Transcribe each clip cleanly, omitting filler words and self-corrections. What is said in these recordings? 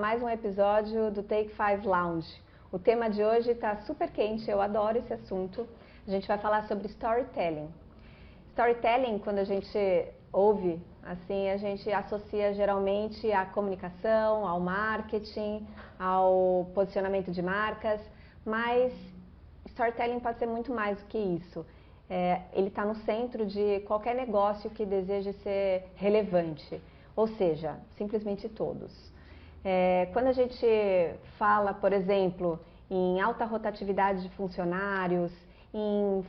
mais um episódio do Take 5 Lounge. O tema de hoje está super quente, eu adoro esse assunto. A gente vai falar sobre storytelling. Storytelling, quando a gente ouve, assim, a gente associa geralmente à comunicação, ao marketing, ao posicionamento de marcas, mas storytelling pode ser muito mais do que isso. Ele está no centro de qualquer negócio que deseje ser relevante, ou seja, simplesmente todos. Quando a gente fala, por exemplo, em alta rotatividade de funcionários, em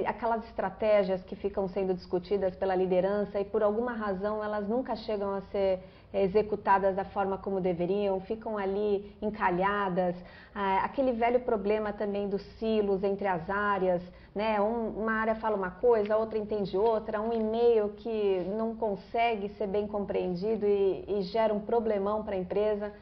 aquelas estratégias que ficam sendo discutidas pela liderança e por alguma razão elas nunca chegam a ser executadas da forma como deveriam, ficam ali encalhadas, aquele velho problema também dos silos entre as áreas, né? Uma área fala uma coisa, a outra entende outra, um e-mail que não consegue ser bem compreendido e gera um problemão para a empresa.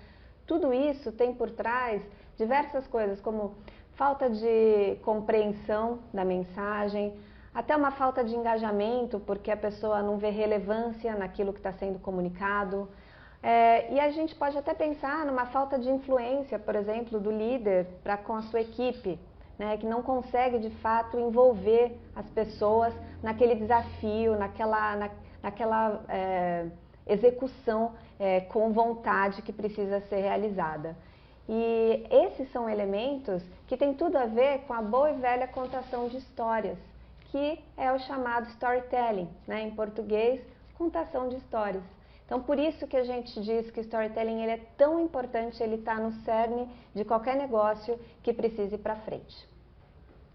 Tudo isso tem por trás diversas coisas, como falta de compreensão da mensagem, até uma falta de engajamento, porque a pessoa não vê relevância naquilo que está sendo comunicado. E a gente pode até pensar numa falta de influência, por exemplo, do líder com a sua equipe, né, que não consegue de fato envolver as pessoas naquele desafio, naquela execução com vontade que precisa ser realizada. E esses são elementos que têm tudo a ver com a boa e velha contação de histórias, que é o chamado storytelling, né? Em português, contação de histórias. Então, por isso que a gente diz que o storytelling ele é tão importante, ele está no cerne de qualquer negócio que precise ir para frente.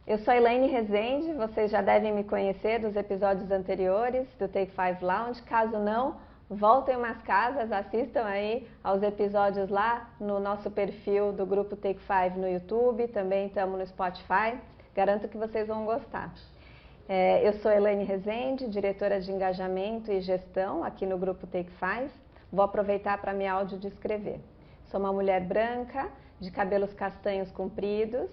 Eu sou a Elaine Rezende, vocês já devem me conhecer dos episódios anteriores do Take 5 Lounge, caso não, voltem umas casas, assistam aí aos episódios lá no nosso perfil do grupo Take 5 no YouTube, também estamos no Spotify, garanto que vocês vão gostar. Eu sou Elaine Rezende, diretora de engajamento e gestão aqui no grupo Take 5, vou aproveitar para me audiodescrever. Sou uma mulher branca, de cabelos castanhos compridos,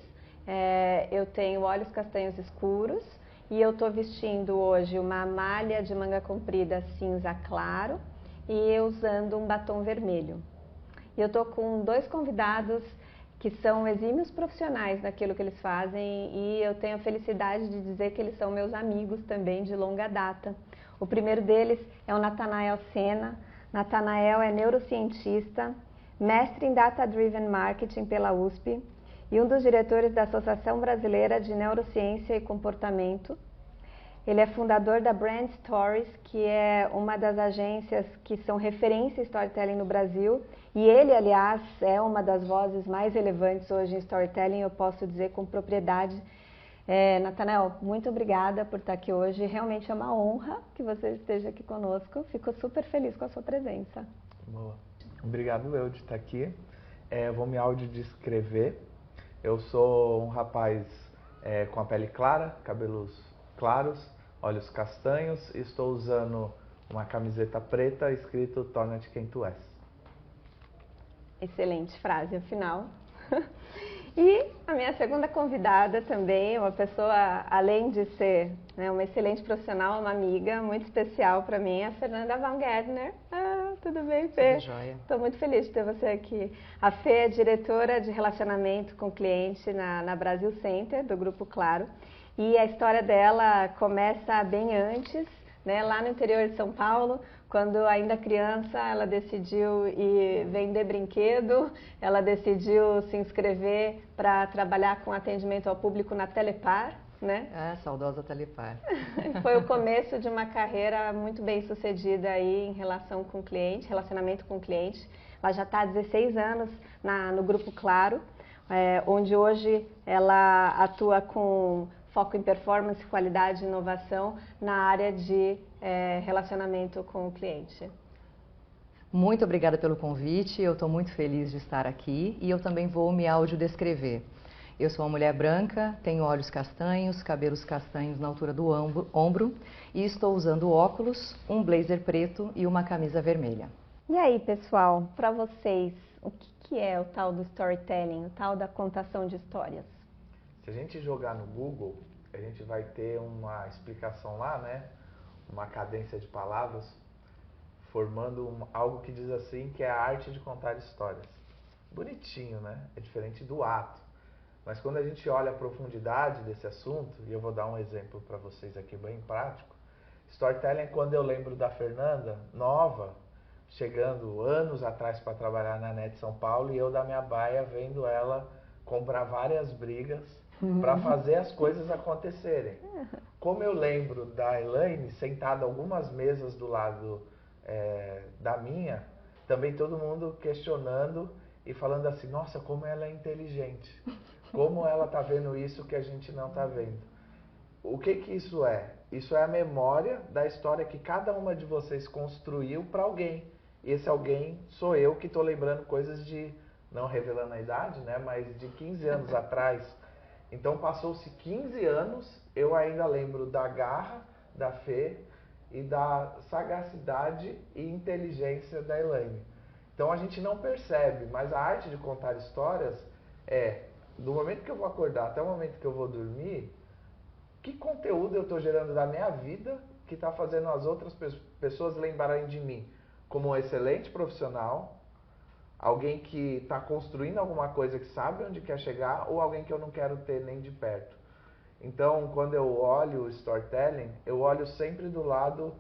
eu tenho olhos castanhos escuros, e eu estou vestindo hoje uma malha de manga comprida cinza claro e usando um batom vermelho. E eu estou com dois convidados que são exímios profissionais naquilo que eles fazem e eu tenho a felicidade de dizer que eles são meus amigos também de longa data. O primeiro deles é o Nathanael Sena. Nathanael é neurocientista, mestre em Data Driven Marketing pela USP, e um dos diretores da Associação Brasileira de Neurociência e Comportamento. Ele é fundador da Brand Stories, que é uma das agências que são referência em storytelling no Brasil. E ele, aliás, é uma das vozes mais relevantes hoje em storytelling, eu posso dizer com propriedade. Nathanael, muito obrigada por estar aqui hoje. Realmente é uma honra que você esteja aqui conosco. Fico super feliz com a sua presença. Boa. Obrigado eu de estar aqui. Vou me audiodescrever. Eu sou um rapaz com a pele clara, cabelos claros, olhos castanhos e estou usando uma camiseta preta escrito Torna-te quem tu és. Excelente frase, afinal. E a minha segunda convidada também, uma pessoa, além de ser uma excelente profissional, uma amiga muito especial para mim, a Fernanda Baumgärtner. Tudo bem, Fê? Tudo jóia. Estou muito feliz de ter você aqui. A Fê é diretora de relacionamento com o cliente na Brasil Center, do Grupo Claro. E a história dela começa bem antes, né, lá no interior de São Paulo, quando ainda criança ela decidiu ir vender brinquedo, ela decidiu se inscrever para trabalhar com atendimento ao público na Telepar, né? Saudosa Telepar. Foi o começo de uma carreira muito bem sucedida aí em relação com o cliente, relacionamento com o cliente. Ela já está há 16 anos no Grupo Claro, onde hoje ela atua com foco em performance, qualidade e inovação na área de relacionamento com o cliente. Muito obrigada pelo convite, eu estou muito feliz de estar aqui e eu também vou me audiodescrever. Eu sou uma mulher branca, tenho olhos castanhos, cabelos castanhos na altura do ombro e estou usando óculos, um blazer preto e uma camisa vermelha. E aí, pessoal, para vocês, o que é o tal do storytelling, o tal da contação de histórias? Se a gente jogar no Google, a gente vai ter uma explicação lá, né? Uma cadência de palavras. formando algo que diz assim, que é a arte de contar histórias. Bonitinho, né? É diferente do ato. Mas quando a gente olha a profundidade desse assunto, e eu vou dar um exemplo para vocês aqui bem prático, storytelling é quando eu lembro da Fernanda, nova, chegando anos atrás para trabalhar na NET São Paulo, e eu da minha baia vendo ela comprar várias brigas para fazer as coisas acontecerem. Como eu lembro da Elaine sentada algumas mesas do lado da minha, também todo mundo questionando e falando assim, nossa, como ela é inteligente, como ela está vendo isso que a gente não está vendo. O que que isso é? Isso é a memória da história que cada uma de vocês construiu para alguém. E esse alguém sou eu que estou lembrando coisas de, não revelando a idade, né, mas de 15 anos atrás. Então passou-se 15 anos, eu ainda lembro da garra, da Fê e da sagacidade e inteligência da Elaine. Então a gente não percebe, mas a arte de contar histórias é, do momento que eu vou acordar até o momento que eu vou dormir, que conteúdo eu estou gerando da minha vida que está fazendo as outras pessoas lembrarem de mim como um excelente profissional, alguém que está construindo alguma coisa que sabe onde quer chegar ou alguém que eu não quero ter nem de perto. Então, quando eu olho o storytelling, eu olho sempre do lado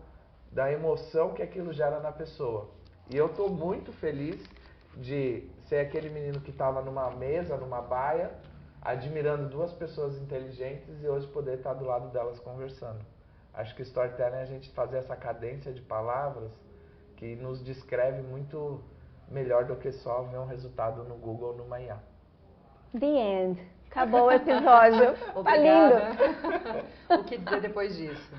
da emoção que aquilo gera na pessoa. E eu estou muito feliz de ser aquele menino que estava numa mesa, numa baia, admirando duas pessoas inteligentes e hoje poder estar do lado delas conversando. Acho que storytelling é a gente fazer essa cadência de palavras que nos descreve muito melhor do que só ver um resultado no Google ou numa IA. The end. Acabou o episódio. Tá lindo. O que dizer depois disso?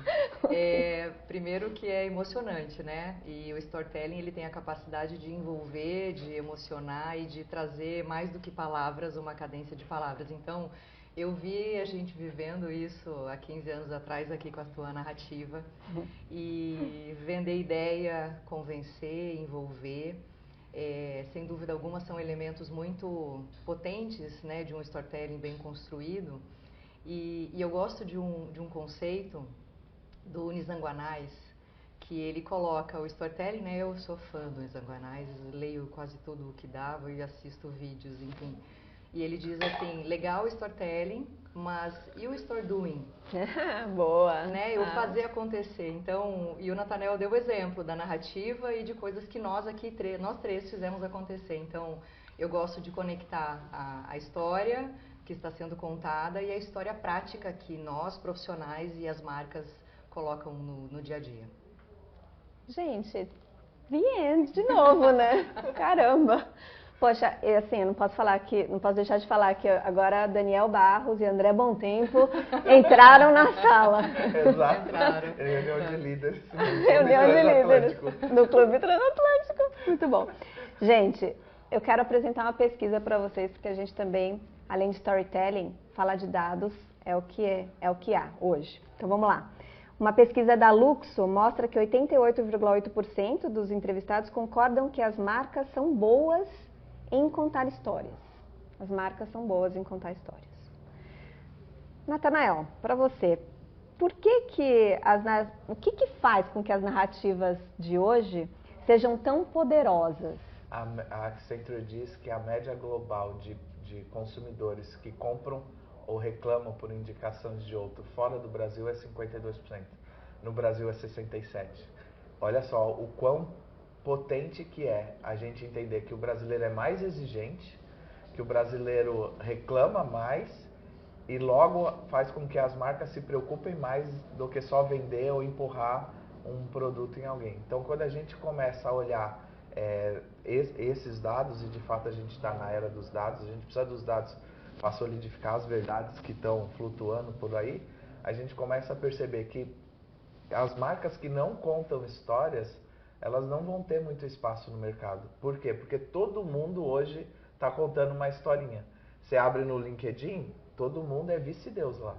Primeiro que é emocionante, né? E o storytelling ele tem a capacidade de envolver, de emocionar e de trazer mais do que palavras, uma cadência de palavras. Então, eu vi a gente vivendo isso há 15 anos atrás aqui com a tua narrativa. E vender ideia, convencer, envolver. Sem dúvida alguma são elementos muito potentes, né, de um storytelling bem construído e eu gosto de um conceito do Nizanguanais que ele coloca o storytelling, né, eu sou fã do Nizanguanais, leio quase tudo o que dava e assisto vídeos, enfim, e ele diz assim, legal o storytelling, mas e o story doing? Boa. Né? O fazer acontecer. Então, e o Nathanael deu o exemplo da narrativa e de coisas que nós aqui, nós três fizemos acontecer. Então, eu gosto de conectar a história que está sendo contada e a história prática que nós, profissionais e as marcas colocam no dia a dia. Gente, the end de novo, né? Caramba! Poxa, assim, eu não posso deixar de falar que agora Daniel Barros e André Bontempo entraram na sala. Exato. Entraram. Reunião de líderes. Reunião de líderes do Clube Transatlântico. Muito bom. Gente, eu quero apresentar uma pesquisa para vocês, porque a gente também, além de storytelling, falar de dados é o que há hoje. Então vamos lá. Uma pesquisa da Luxo mostra que 88,8% dos entrevistados concordam que as marcas são boas em contar histórias. As marcas são boas em contar histórias. Nathanael, para você, o que faz com que as narrativas de hoje sejam tão poderosas? A Accenture diz que a média global de consumidores que compram ou reclamam por indicações de outro fora do Brasil é 52%. No Brasil é 67%. Olha só o quão potente que é a gente entender que o brasileiro é mais exigente, que o brasileiro reclama mais e logo faz com que as marcas se preocupem mais do que só vender ou empurrar um produto em alguém. Então, quando a gente começa a olhar esses dados, e de fato a gente está na era dos dados, a gente precisa dos dados para solidificar as verdades que estão flutuando por aí, a gente começa a perceber que as marcas que não contam histórias, elas não vão ter muito espaço no mercado. Por quê? Porque todo mundo hoje está contando uma historinha. Você abre no LinkedIn, todo mundo é vice-deus lá.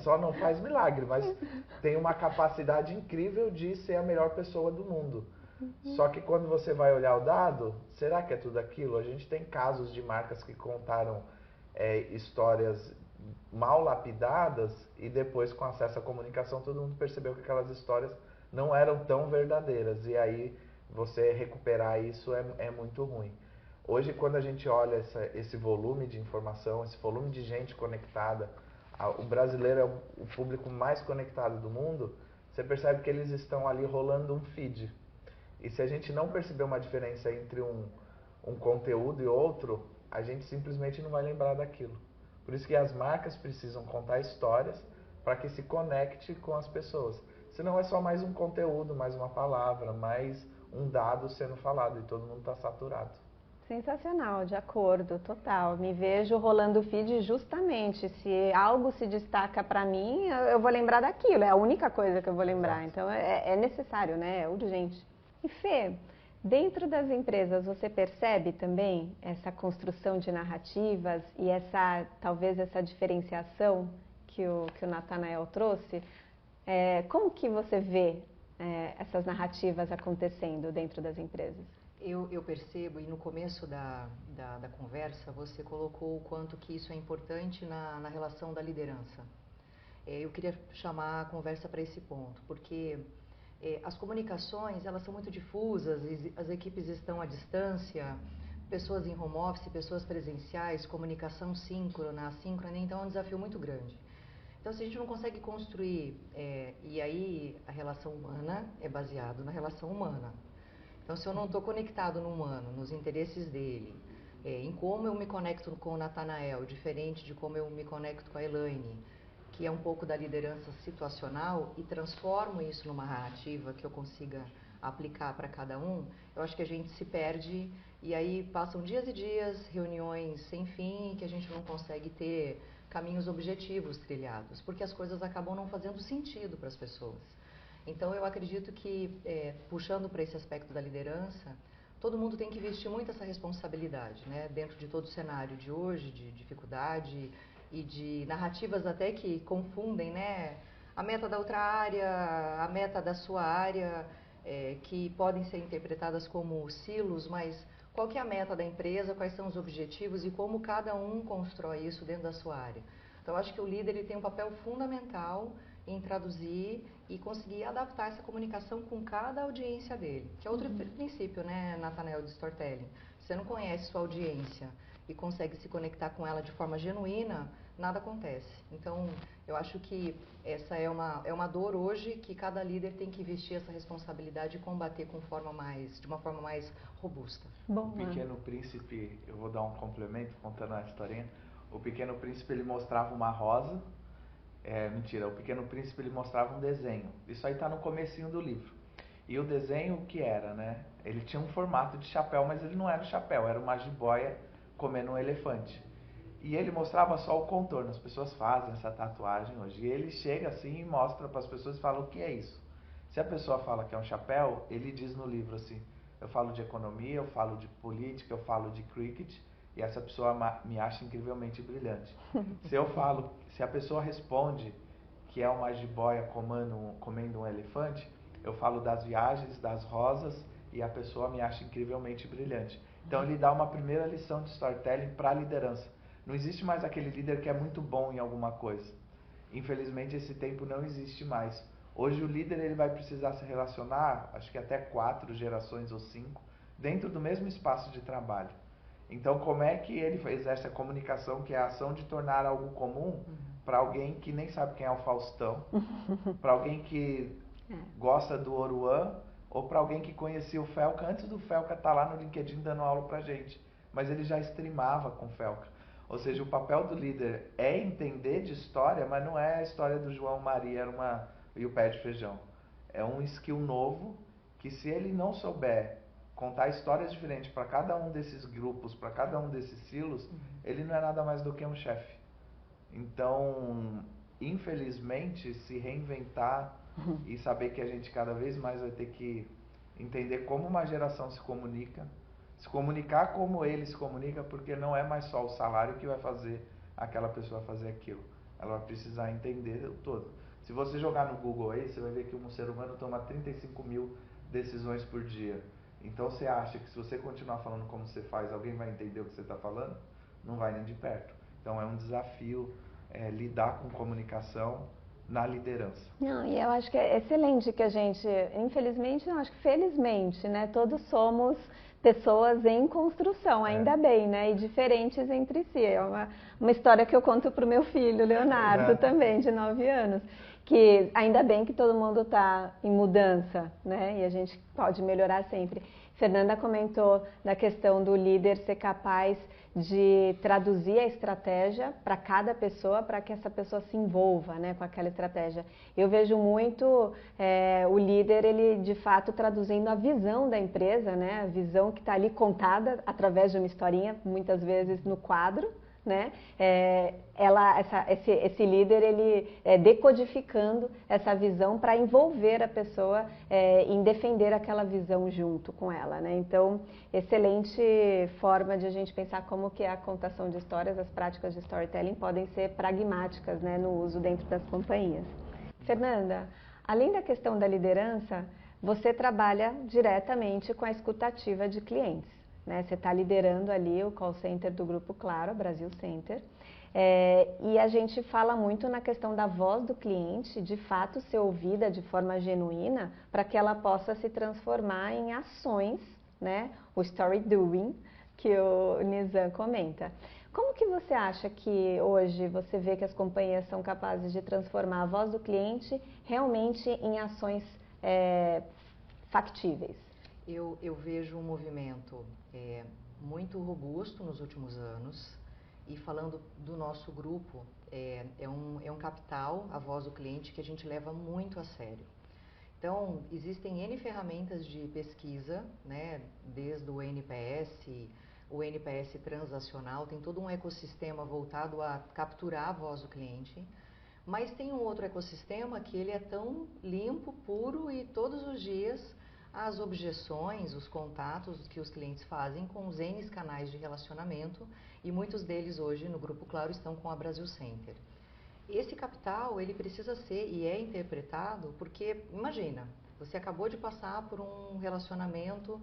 Só não faz milagre, mas tem uma capacidade incrível de ser a melhor pessoa do mundo. Só que quando você vai olhar o dado, será que é tudo aquilo? A gente tem casos de marcas que contaram histórias mal lapidadas e depois, com acesso à comunicação, todo mundo percebeu que aquelas histórias não eram tão verdadeiras. E aí você recuperar isso é muito ruim. Hoje, quando a gente olha esse volume de informação, esse volume de gente conectada, o brasileiro é o público mais conectado do mundo, você percebe que eles estão ali rolando um feed. E se a gente não perceber uma diferença entre um conteúdo e outro, a gente simplesmente não vai lembrar daquilo. Por isso que as marcas precisam contar histórias para que se conecte com as pessoas. Senão é só mais um conteúdo, mais uma palavra, mais um dado sendo falado e todo mundo está saturado. Sensacional, de acordo, total. Me vejo rolando o feed justamente. Se algo se destaca para mim, eu vou lembrar daquilo. É a única coisa que eu vou lembrar. Exato. Então é necessário, né? É urgente. E Fê, dentro das empresas você percebe também essa construção de narrativas e talvez essa diferenciação que o Natanael trouxe? Como que você vê essas narrativas acontecendo dentro das empresas? Eu percebo, e no começo da conversa você colocou o quanto que isso é importante na relação da liderança. Eu queria chamar a conversa para esse ponto, porque as comunicações elas são muito difusas, as equipes estão à distância, pessoas em home office, pessoas presenciais, comunicação síncrona, assíncrona, então é um desafio muito grande. Então, se a gente não consegue construir, e aí a relação humana é baseada na relação humana. Então, se eu não estou conectado no humano, nos interesses dele, em como eu me conecto com o Natanael, diferente de como eu me conecto com a Elaine, que é um pouco da liderança situacional, e transformo isso numa narrativa que eu consiga aplicar para cada um, eu acho que a gente se perde e aí passam dias e dias, reuniões sem fim, que a gente não consegue ter caminhos objetivos trilhados, porque as coisas acabam não fazendo sentido para as pessoas. Então, eu acredito que, puxando para esse aspecto da liderança, todo mundo tem que vestir muito essa responsabilidade, né? Dentro de todo o cenário de hoje, de dificuldade e de narrativas até que confundem, né? A meta da outra área, a meta da sua área, que podem ser interpretadas como silos, mas qual que é a meta da empresa, quais são os objetivos e como cada um constrói isso dentro da sua área. Então, eu acho que o líder ele tem um papel fundamental em traduzir e conseguir adaptar essa comunicação com cada audiência dele. Que é outro princípio, né, Natanael, de storytelling. Se você não conhece sua audiência e consegue se conectar com ela de forma genuína, nada acontece. Então, eu acho que essa é uma dor hoje que cada líder tem que vestir essa responsabilidade e combater de uma forma mais robusta. Bom, o Pequeno Príncipe, eu vou dar um complemento contando a historinha. O Pequeno Príncipe ele mostrava uma rosa. Mentira, o Pequeno Príncipe ele mostrava um desenho. Isso aí está no comecinho do livro. E o desenho o que era, né? Ele tinha um formato de chapéu, mas ele não era um chapéu, era uma jiboia comendo um elefante. E ele mostrava só o contorno. As pessoas fazem essa tatuagem hoje. E ele chega assim e mostra para as pessoas e fala o que é isso. Se a pessoa fala que é um chapéu, ele diz no livro assim: eu falo de economia, eu falo de política, eu falo de cricket. E essa pessoa me acha incrivelmente brilhante. Se a pessoa responde que é uma jiboia comendo um elefante, eu falo das viagens, das rosas, e a pessoa me acha incrivelmente brilhante. Então ele dá uma primeira lição de storytelling para a liderança. Não existe mais aquele líder que é muito bom em alguma coisa. Infelizmente esse tempo não existe mais. Hoje o líder ele vai precisar se relacionar, acho que até 4 gerações ou 5, dentro do mesmo espaço de trabalho. Então, como é que ele exerce a comunicação, que é a ação de tornar algo comum para alguém que nem sabe quem é o Faustão, para alguém que gosta do Oruan, ou para alguém que conhecia o Felca antes do Felca estar lá no LinkedIn dando aula para gente, mas ele já streamava com o Felca. Ou seja, o papel do líder é entender de história, mas não é a história do João Maria e o pé de feijão. É um skill novo que, se ele não souber contar histórias diferentes para cada um desses grupos, para cada um desses silos, ele não é nada mais do que um chefe. Então, infelizmente, se reinventar e saber que a gente cada vez mais vai ter que entender como uma geração se comunicar como ele se comunica, porque não é mais só o salário que vai fazer aquela pessoa fazer aquilo. Ela vai precisar entender o todo. Se você jogar no Google aí, você vai ver que um ser humano toma 35 mil decisões por dia. Então você acha que se você continuar falando como você faz, alguém vai entender o que você está falando? Não vai nem de perto. Então é um desafio lidar com comunicação na liderança. Não, e eu acho que é excelente que a gente, infelizmente, não, acho que felizmente, né, todos somos pessoas em construção, ainda bem, né, e diferentes entre si. É uma história que eu conto para o meu filho, Leonardo, também, de 9 anos, que ainda bem que todo mundo está em mudança, né, e a gente pode melhorar sempre. Fernanda comentou da questão do líder ser capaz de traduzir a estratégia para cada pessoa, para que essa pessoa se envolva, né, com aquela estratégia. Eu vejo muito o líder, ele de fato traduzindo a visão da empresa, né, a visão que está ali contada através de uma historinha, muitas vezes no quadro, né? Esse líder, ele decodificando essa visão para envolver a pessoa em defender aquela visão junto com ela, né? Então, excelente forma de a gente pensar como que a contação de histórias, as práticas de storytelling podem ser pragmáticas, né, no uso dentro das companhias. Fernanda, além da questão da liderança, você trabalha diretamente com a escutativa de clientes. Né? Você está liderando ali o call center do Grupo Claro, Brasil Center, e a gente fala muito na questão da voz do cliente, de fato ser ouvida de forma genuína, para que ela possa se transformar em ações, né? O story doing, que o Nizam comenta. Como que você acha que hoje você vê que as companhias são capazes de transformar a voz do cliente realmente em ações factíveis? Eu vejo um movimento muito robusto nos últimos anos, e falando do nosso grupo, é um capital, a voz do cliente, que a gente leva muito a sério. Então, existem N ferramentas de pesquisa, né, desde o NPS transacional, tem todo um ecossistema voltado a capturar a voz do cliente, mas tem um outro ecossistema que ele é tão limpo, puro, e todos os dias as objeções, os contatos que os clientes fazem com os N canais de relacionamento, e muitos deles hoje no Grupo Claro estão com a Brasil Center. Esse capital, ele precisa ser e é interpretado porque, imagina, você acabou de passar por um relacionamento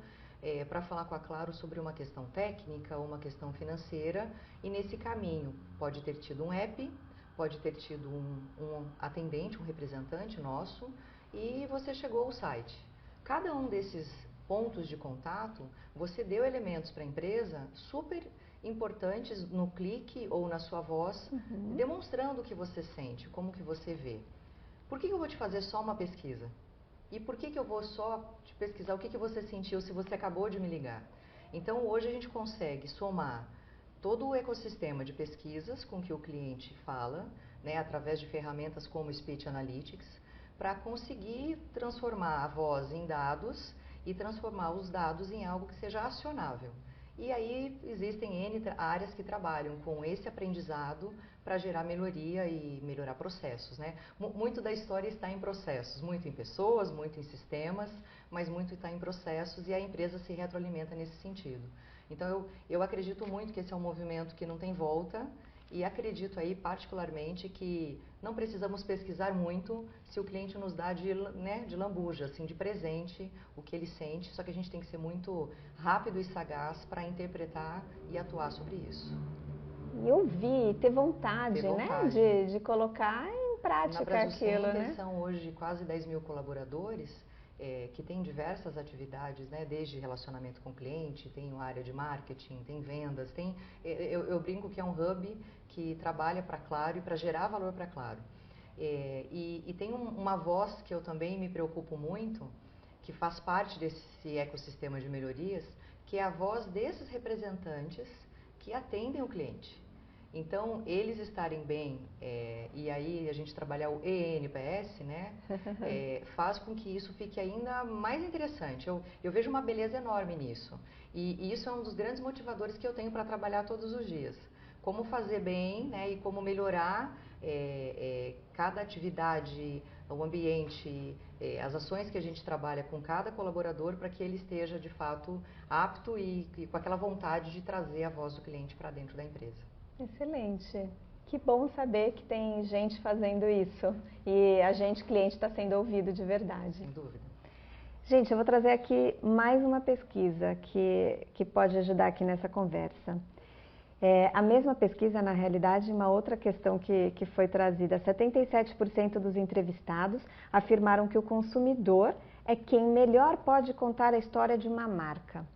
para falar com a Claro sobre uma questão técnica ou uma questão financeira, e nesse caminho pode ter tido um app, pode ter tido um atendente, um representante nosso, e você chegou ao site. Cada um desses pontos de contato, você deu elementos para a empresa super importantes no clique ou na sua voz, demonstrando o que você sente, como que você vê. Por que eu vou te fazer só uma pesquisa? E por que eu vou só te pesquisar o que você sentiu se você acabou de me ligar? Então, hoje a gente consegue somar todo o ecossistema de pesquisas com que o cliente fala, né, através de ferramentas como Speech Analytics, para conseguir transformar a voz em dados e transformar os dados em algo que seja acionável. E aí existem N áreas que trabalham com esse aprendizado para gerar melhoria e melhorar processos, né? Muito da história está em processos, muito em pessoas, muito em sistemas, mas muito está em processos, e a empresa se retroalimenta nesse sentido. Então eu acredito muito que esse é um movimento que não tem volta, e acredito aí particularmente que não precisamos pesquisar muito se o cliente nos dá de lambuja, assim, de presente, o que ele sente, só que a gente tem que ser muito rápido e sagaz para interpretar e atuar sobre isso. E ouvir, ter vontade, né, de colocar em prática aquilo, né? Na Brasil Center são hoje quase 10 mil colaboradores, que tem diversas atividades, né, desde relacionamento com o cliente, tem uma área de marketing, tem vendas, eu brinco que é um hub que trabalha para Claro e para gerar valor para Claro. E tem uma voz que eu também me preocupo muito, que faz parte desse ecossistema de melhorias, que é a voz desses representantes que atendem o cliente. Então, eles estarem bem, e aí a gente trabalhar o ENPS, né, faz com que isso fique ainda mais interessante. Eu vejo uma beleza enorme nisso. E isso é um dos grandes motivadores que eu tenho para trabalhar todos os dias. Como fazer bem, né, e como melhorar cada atividade, o ambiente, as ações que a gente trabalha com cada colaborador, para que ele esteja, de fato, apto e com aquela vontade de trazer a voz do cliente para dentro da empresa. Excelente. Que bom saber que tem gente fazendo isso e a gente, cliente, está sendo ouvido de verdade. Sem dúvida. Gente, eu vou trazer aqui mais uma pesquisa que pode ajudar aqui nessa conversa. A mesma pesquisa, na realidade, uma outra questão que foi trazida, 77% dos entrevistados afirmaram que o consumidor é quem melhor pode contar a história de uma marca.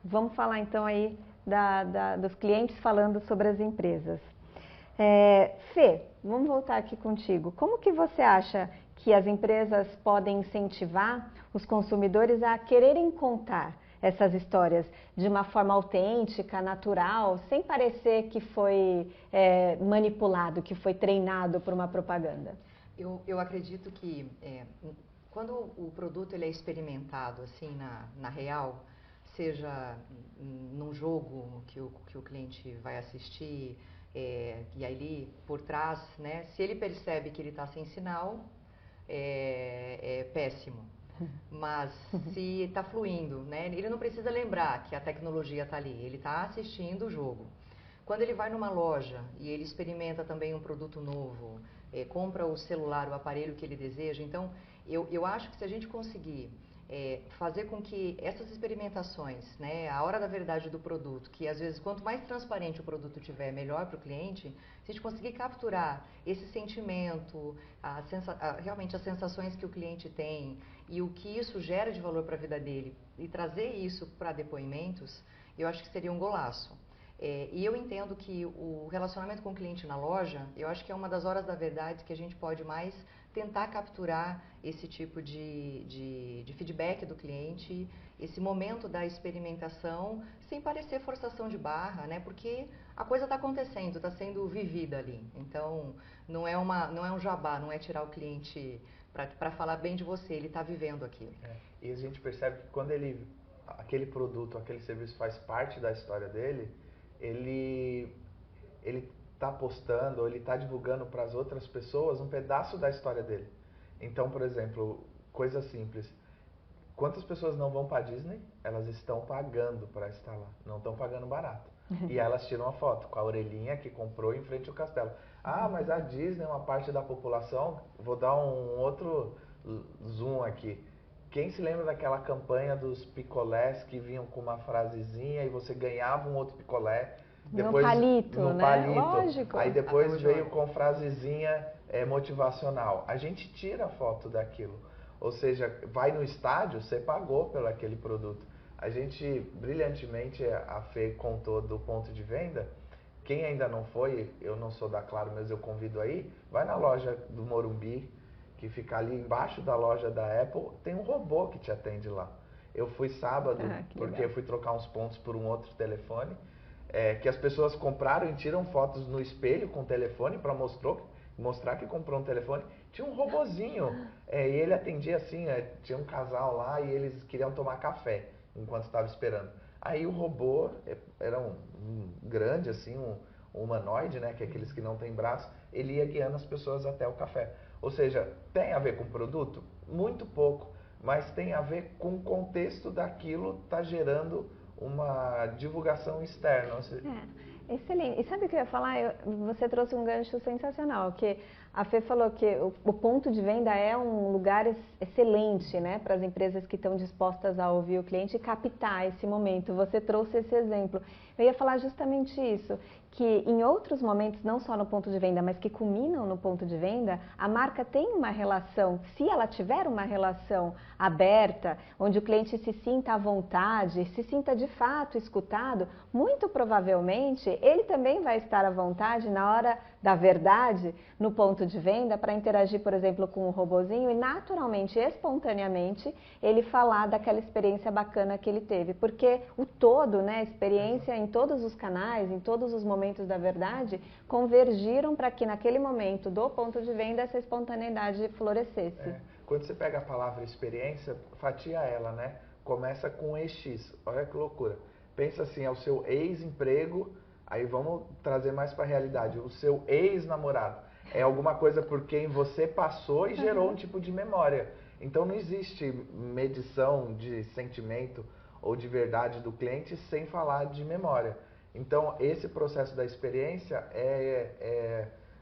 Vamos falar então aí dos clientes falando sobre as empresas. Fê, vamos voltar aqui contigo. Como que você acha que as empresas podem incentivar os consumidores a quererem contar essas histórias de uma forma autêntica, natural, sem parecer que foi manipulado, que foi treinado por uma propaganda? Eu acredito que quando o produto ele é experimentado assim na real, seja num jogo que o cliente vai assistir, e aí por trás, né, se ele percebe que ele está sem sinal, é péssimo. Mas se está fluindo, né, ele não precisa lembrar que a tecnologia está ali, ele está assistindo o jogo. Quando ele vai numa loja e ele experimenta também um produto novo, compra o celular, o aparelho que ele deseja, então eu acho que se a gente conseguir fazer com que essas experimentações, né, a hora da verdade do produto, que às vezes quanto mais transparente o produto tiver, melhor para o cliente, se a gente conseguir capturar esse sentimento, realmente as sensações que o cliente tem e o que isso gera de valor para a vida dele e trazer isso para depoimentos, eu acho que seria um golaço. E eu entendo que o relacionamento com o cliente na loja, eu acho que é uma das horas da verdade que a gente pode mais tentar capturar esse tipo de feedback do cliente, esse momento da experimentação, sem parecer forçação de barra, né? Porque a coisa está acontecendo, está sendo vivida ali. Então, não é um jabá, não é tirar o cliente para falar bem de você, ele está vivendo aquilo. E a gente percebe que quando aquele produto, aquele serviço faz parte da história dele, ele está postando ou ele está divulgando para as outras pessoas um pedaço da história dele. Então, por exemplo, coisa simples. Quantas pessoas não vão para a Disney? Elas estão pagando para estar lá, não estão pagando barato. E elas tiram uma foto com a orelhinha que comprou em frente ao castelo. Ah, mas a Disney é uma parte da população. Vou dar um outro zoom aqui. Quem se lembra daquela campanha dos picolés que vinham com uma frasezinha e você ganhava um outro picolé? Depois, no palito, né? Palito. Lógico. Aí depois veio com frasezinha motivacional. A gente tira foto daquilo. Ou seja, vai no estádio, você pagou pelo aquele produto. A gente, brilhantemente, a Fê contou do ponto de venda. Quem ainda não foi, eu não sou da Claro, mas eu convido aí, vai na loja do Morumbi, que fica ali embaixo da loja da Apple, tem um robô que te atende lá. Eu fui sábado, porque eu fui trocar uns pontos por um outro telefone, que as pessoas compraram e tiram fotos no espelho com o telefone para mostrar que comprou um telefone. Tinha um robozinho, e ele atendia assim, tinha um casal lá e eles queriam tomar café enquanto estava esperando. Aí o robô era um grande, assim, um humanoide, né, que é aqueles que não têm braço, ele ia guiando as pessoas até o café. Ou seja, tem a ver com o produto? Muito pouco, mas tem a ver com o contexto daquilo tá gerando uma divulgação externa. Excelente. E sabe o que eu ia falar? Você trouxe um gancho sensacional, que a Fê falou que o ponto de venda é um lugar excelente, né, para as empresas que estão dispostas a ouvir o cliente e captar esse momento. Você trouxe esse exemplo. Eu ia falar justamente isso, que em outros momentos, não só no ponto de venda, mas que culminam no ponto de venda, a marca tem uma relação, se ela tiver uma relação aberta, onde o cliente se sinta à vontade, se sinta de fato escutado, muito provavelmente ele também vai estar à vontade na hora da verdade, no ponto de venda, para interagir, por exemplo, com o robozinho e naturalmente, espontaneamente, ele falar daquela experiência bacana que ele teve. Porque o todo, né, a experiência em todos os canais, em todos os momentos da verdade, convergiram para que naquele momento do ponto de venda essa espontaneidade florescesse. Quando você pega a palavra experiência, fatia ela, né? Começa com EX, olha que loucura. Pensa assim, é o seu ex-emprego, aí vamos trazer mais para a realidade, o seu ex-namorado. É alguma coisa por quem você passou e gerou um tipo de memória. Então não existe medição de sentimento ou de verdade do cliente sem falar de memória. Então esse processo da experiência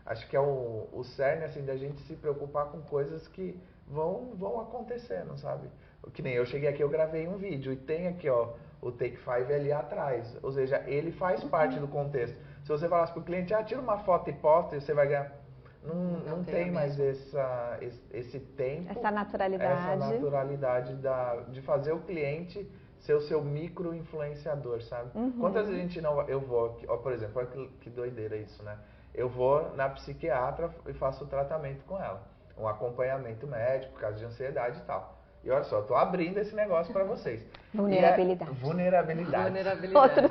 acho que é o cerne assim, da gente se preocupar com coisas que vão acontecendo, sabe? Que nem eu cheguei aqui, eu gravei um vídeo e tem aqui, ó, o Take 5 ali atrás. Ou seja, ele faz parte do contexto. Se você falasse para o cliente, tira uma foto e posta e você vai ganhar. Não tem mais esse tempo, essa naturalidade de fazer o cliente ser o seu micro-influenciador, sabe? Uhum. Quantas vezes a gente não... Eu vou, por exemplo, olha que doideira isso, né? Eu vou na psiquiatra e faço o tratamento com ela. Um acompanhamento médico por causa de ansiedade e tal. E olha só, eu tô abrindo esse negócio para vocês. Vulnerabilidade. Vulnerabilidade.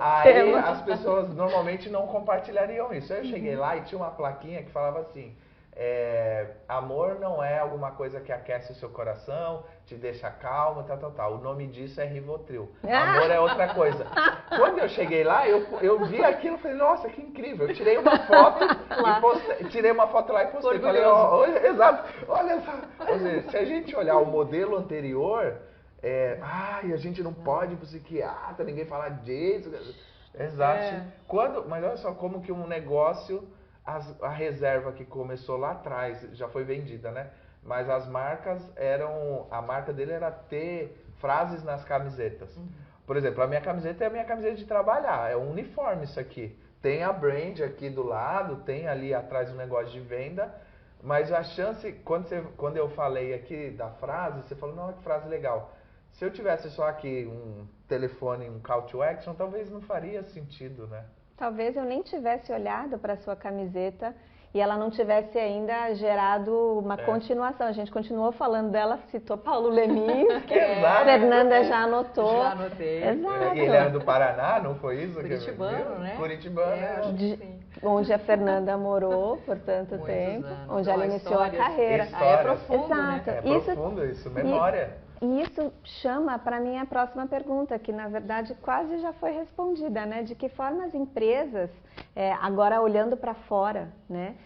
Aí as pessoas normalmente não compartilhariam isso. Aí eu cheguei lá e tinha uma plaquinha que falava assim... amor não é alguma coisa que aquece o seu coração, te deixa calmo, tal. O nome disso é Rivotril. Amor é outra coisa. Quando eu cheguei lá, eu vi aquilo e falei, nossa, que incrível. Eu tirei uma foto e postei, tirei uma foto lá e postei. Falei, exato, olha só. Ou seja, se a gente olhar o modelo anterior, a gente não pode ir pro psiquiatra, ninguém fala disso. Exato. Mas olha só como que um negócio... A reserva que começou lá atrás já foi vendida, né? Mas as marcas a marca dele era ter frases nas camisetas. Por exemplo, a minha camiseta é a minha camiseta de trabalhar, é um uniforme isso aqui. Tem a brand aqui do lado, tem ali atrás um negócio de venda, mas a chance, quando eu falei aqui da frase, você falou, não, que frase legal. Se eu tivesse só aqui um telefone, um call to action, talvez não faria sentido, né? Talvez eu nem tivesse olhado para a sua camiseta e ela não tivesse ainda gerado uma continuação. A gente continuou falando dela, citou Paulo Leminski, Fernanda já anotou. Já anotei. Exato. Ele era do Paraná, não foi isso? Curitibano, né? Curitibano, onde a Fernanda morou por tanto tempo, onde ela iniciou a carreira. É profundo, exato. Né? É profundo isso, memória. E isso chama para mim a próxima pergunta, que na verdade quase já foi respondida, né? De que forma as empresas, agora olhando para fora, né?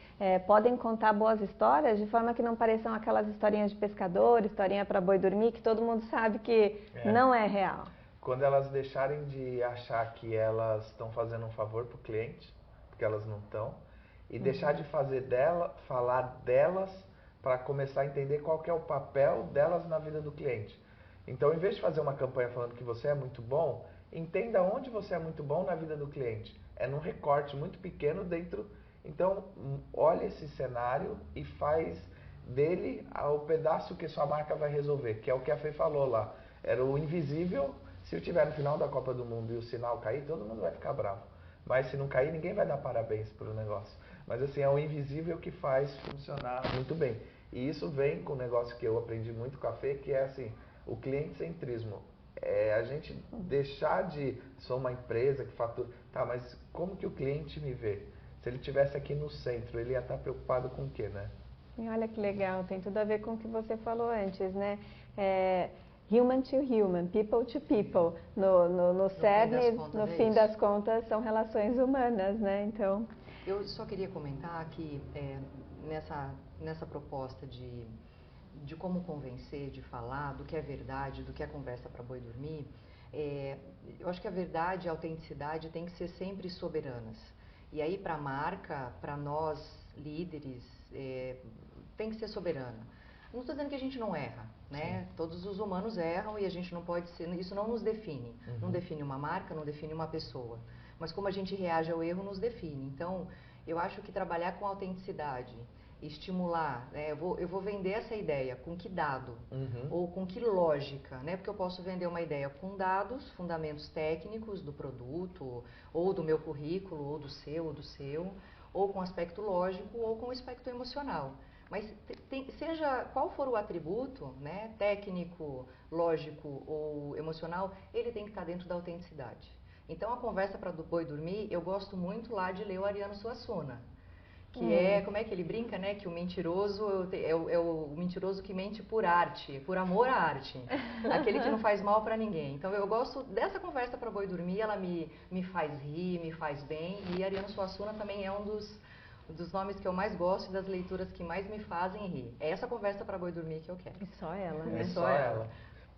Podem contar boas histórias de forma que não pareçam aquelas historinhas de pescador, historinha para boi dormir, que todo mundo sabe que não é real. Quando elas deixarem de achar que elas estão fazendo um favor para o cliente, porque elas não estão, e deixar de falar delas, para começar a entender qual que é o papel delas na vida do cliente. Então, em vez de fazer uma campanha falando que você é muito bom, entenda onde você é muito bom na vida do cliente. É num recorte muito pequeno dentro. Então, olha esse cenário e faz dele o pedaço que sua marca vai resolver, que é o que a Fê falou lá. Era o invisível. Se eu estiver no final da Copa do Mundo e o sinal cair, todo mundo vai ficar bravo. Mas se não cair, ninguém vai dar parabéns pelo negócio. Mas assim, é o invisível que faz funcionar muito bem. E isso vem com um negócio que eu aprendi muito com a Fê, que é assim, o cliente-centrismo. A gente deixar de... Sou uma empresa que fatura... Tá, mas como que o cliente me vê? Se ele estivesse aqui no centro, ele ia estar preocupado com o quê, né? E olha que legal, tem tudo a ver com o que você falou antes, né? Human to human, people to people. No cerne, no fim das contas, são relações humanas, né? Então... Eu só queria comentar que nessa proposta de como convencer, de falar do que é verdade, do que é conversa para boi dormir, eu acho que a verdade e a autenticidade tem que ser sempre soberanas. E aí para a marca, para nós líderes, tem que ser soberana. Não estou dizendo que a gente não erra, né? Sim. Todos os humanos erram e a gente não pode ser, isso não nos define. Não define uma marca, não define uma pessoa. Mas como a gente reage ao erro nos define. Então, eu acho que trabalhar com autenticidade, estimular, eu vou vender essa ideia com que dado ou com que lógica, né? Porque eu posso vender uma ideia com dados, fundamentos técnicos do produto, ou do meu currículo, ou do seu, ou com aspecto lógico, ou com aspecto emocional. Mas seja qual for o atributo, né, técnico, lógico ou emocional, ele tem que estar dentro da autenticidade. Então, a conversa para do boi dormir, eu gosto muito lá de ler o Ariano Suassuna, que como é que ele brinca, né, que o mentiroso é o mentiroso que mente por arte, por amor à arte, aquele que não faz mal para ninguém. Então, eu gosto dessa conversa para boi dormir, ela me faz rir, me faz bem, e Ariano Suassuna também é um dos nomes que eu mais gosto e das leituras que mais me fazem rir. É essa conversa para boi dormir que eu quero. E só ela, né? É só ela.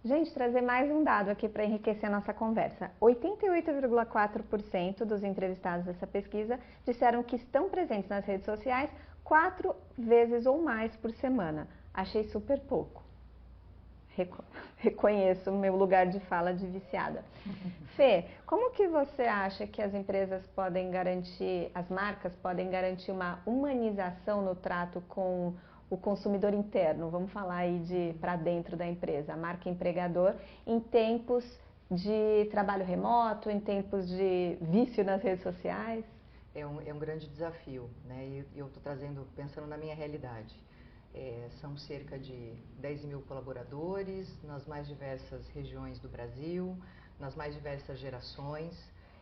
Gente, trazer mais um dado aqui para enriquecer a nossa conversa. 88,4% dos entrevistados dessa pesquisa disseram que estão presentes nas redes sociais 4 vezes ou mais por semana. Achei super pouco. Reconheço o meu lugar de fala de viciada. Fê, como que você acha que as empresas podem garantir, as marcas podem garantir uma humanização no trato com o consumidor interno? Vamos falar aí de para dentro da empresa, a marca empregador, em tempos de trabalho remoto, em tempos de vício nas redes sociais? É um grande desafio, né? E eu estou trazendo, pensando na minha realidade. São cerca de 10 mil colaboradores nas mais diversas regiões do Brasil, nas mais diversas gerações.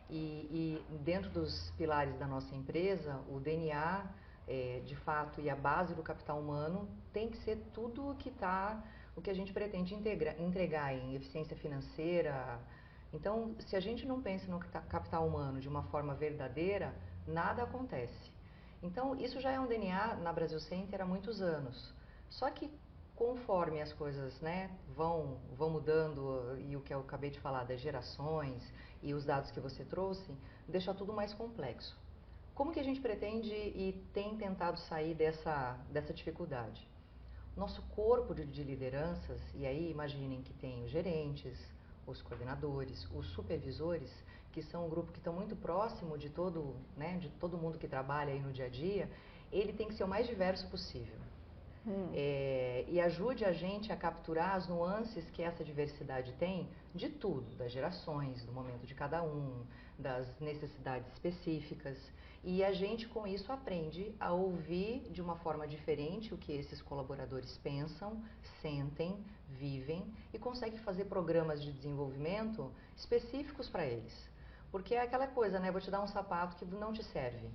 E dentro dos pilares da nossa empresa, o DNA, de fato, e a base do capital humano tem que ser tudo o que a gente pretende entregar em eficiência financeira. Então, se a gente não pensa no capital humano de uma forma verdadeira, nada acontece. Então, isso já é um DNA na Brasil Center há muitos anos. Só que conforme as coisas, né, vão mudando, e o que eu acabei de falar das gerações e os dados que você trouxe, deixa tudo mais complexo. Como que a gente pretende e tem tentado sair dessa dificuldade? Nosso corpo de lideranças, e aí imaginem que tem os gerentes, os coordenadores, os supervisores, que são um grupo que estão muito próximo de todo mundo que trabalha aí no dia a dia, ele tem que ser o mais diverso possível. E ajude a gente a capturar as nuances que essa diversidade tem de tudo, das gerações, do momento de cada um, das necessidades específicas. E a gente com isso aprende a ouvir de uma forma diferente o que esses colaboradores pensam, sentem, vivem e consegue fazer programas de desenvolvimento específicos para eles. Porque é aquela coisa, né? Vou te dar um sapato que não te serve.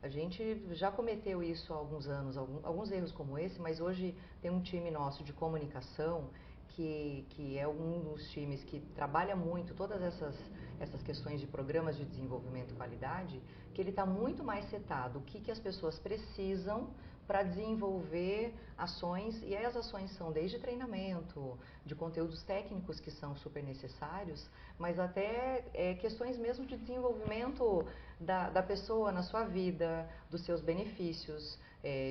A gente já cometeu isso há alguns anos, alguns erros como esse, mas hoje tem um time nosso de comunicação que é um dos times que trabalha muito todas essas questões de programas de desenvolvimento e qualidade, que ele está muito mais setado o que as pessoas precisam para desenvolver ações, e aí as ações são desde treinamento, de conteúdos técnicos que são super necessários, mas até questões mesmo de desenvolvimento da pessoa na sua vida, dos seus benefícios,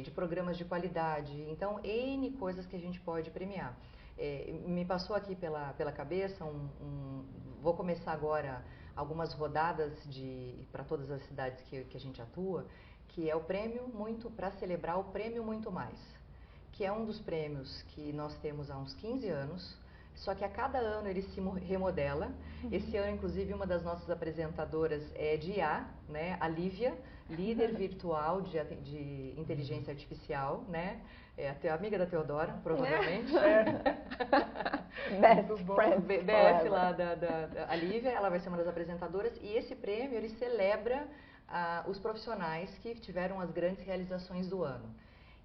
de programas de qualidade. Então, N coisas que a gente pode premiar. Me passou aqui pela cabeça, vou começar agora algumas rodadas para todas as cidades que a gente atua, que é o prêmio para celebrar o Prêmio Muito Mais, que é um dos prêmios que nós temos há uns 15 anos, só que a cada ano ele se remodela. Esse ano, inclusive, uma das nossas apresentadoras é de IA, né? A Lívia, líder virtual de inteligência artificial, né? É a amiga da Teodora, provavelmente. Best friend BF lá a Lívia, ela vai ser uma das apresentadoras. E esse prêmio, ele celebra os profissionais que tiveram as grandes realizações do ano.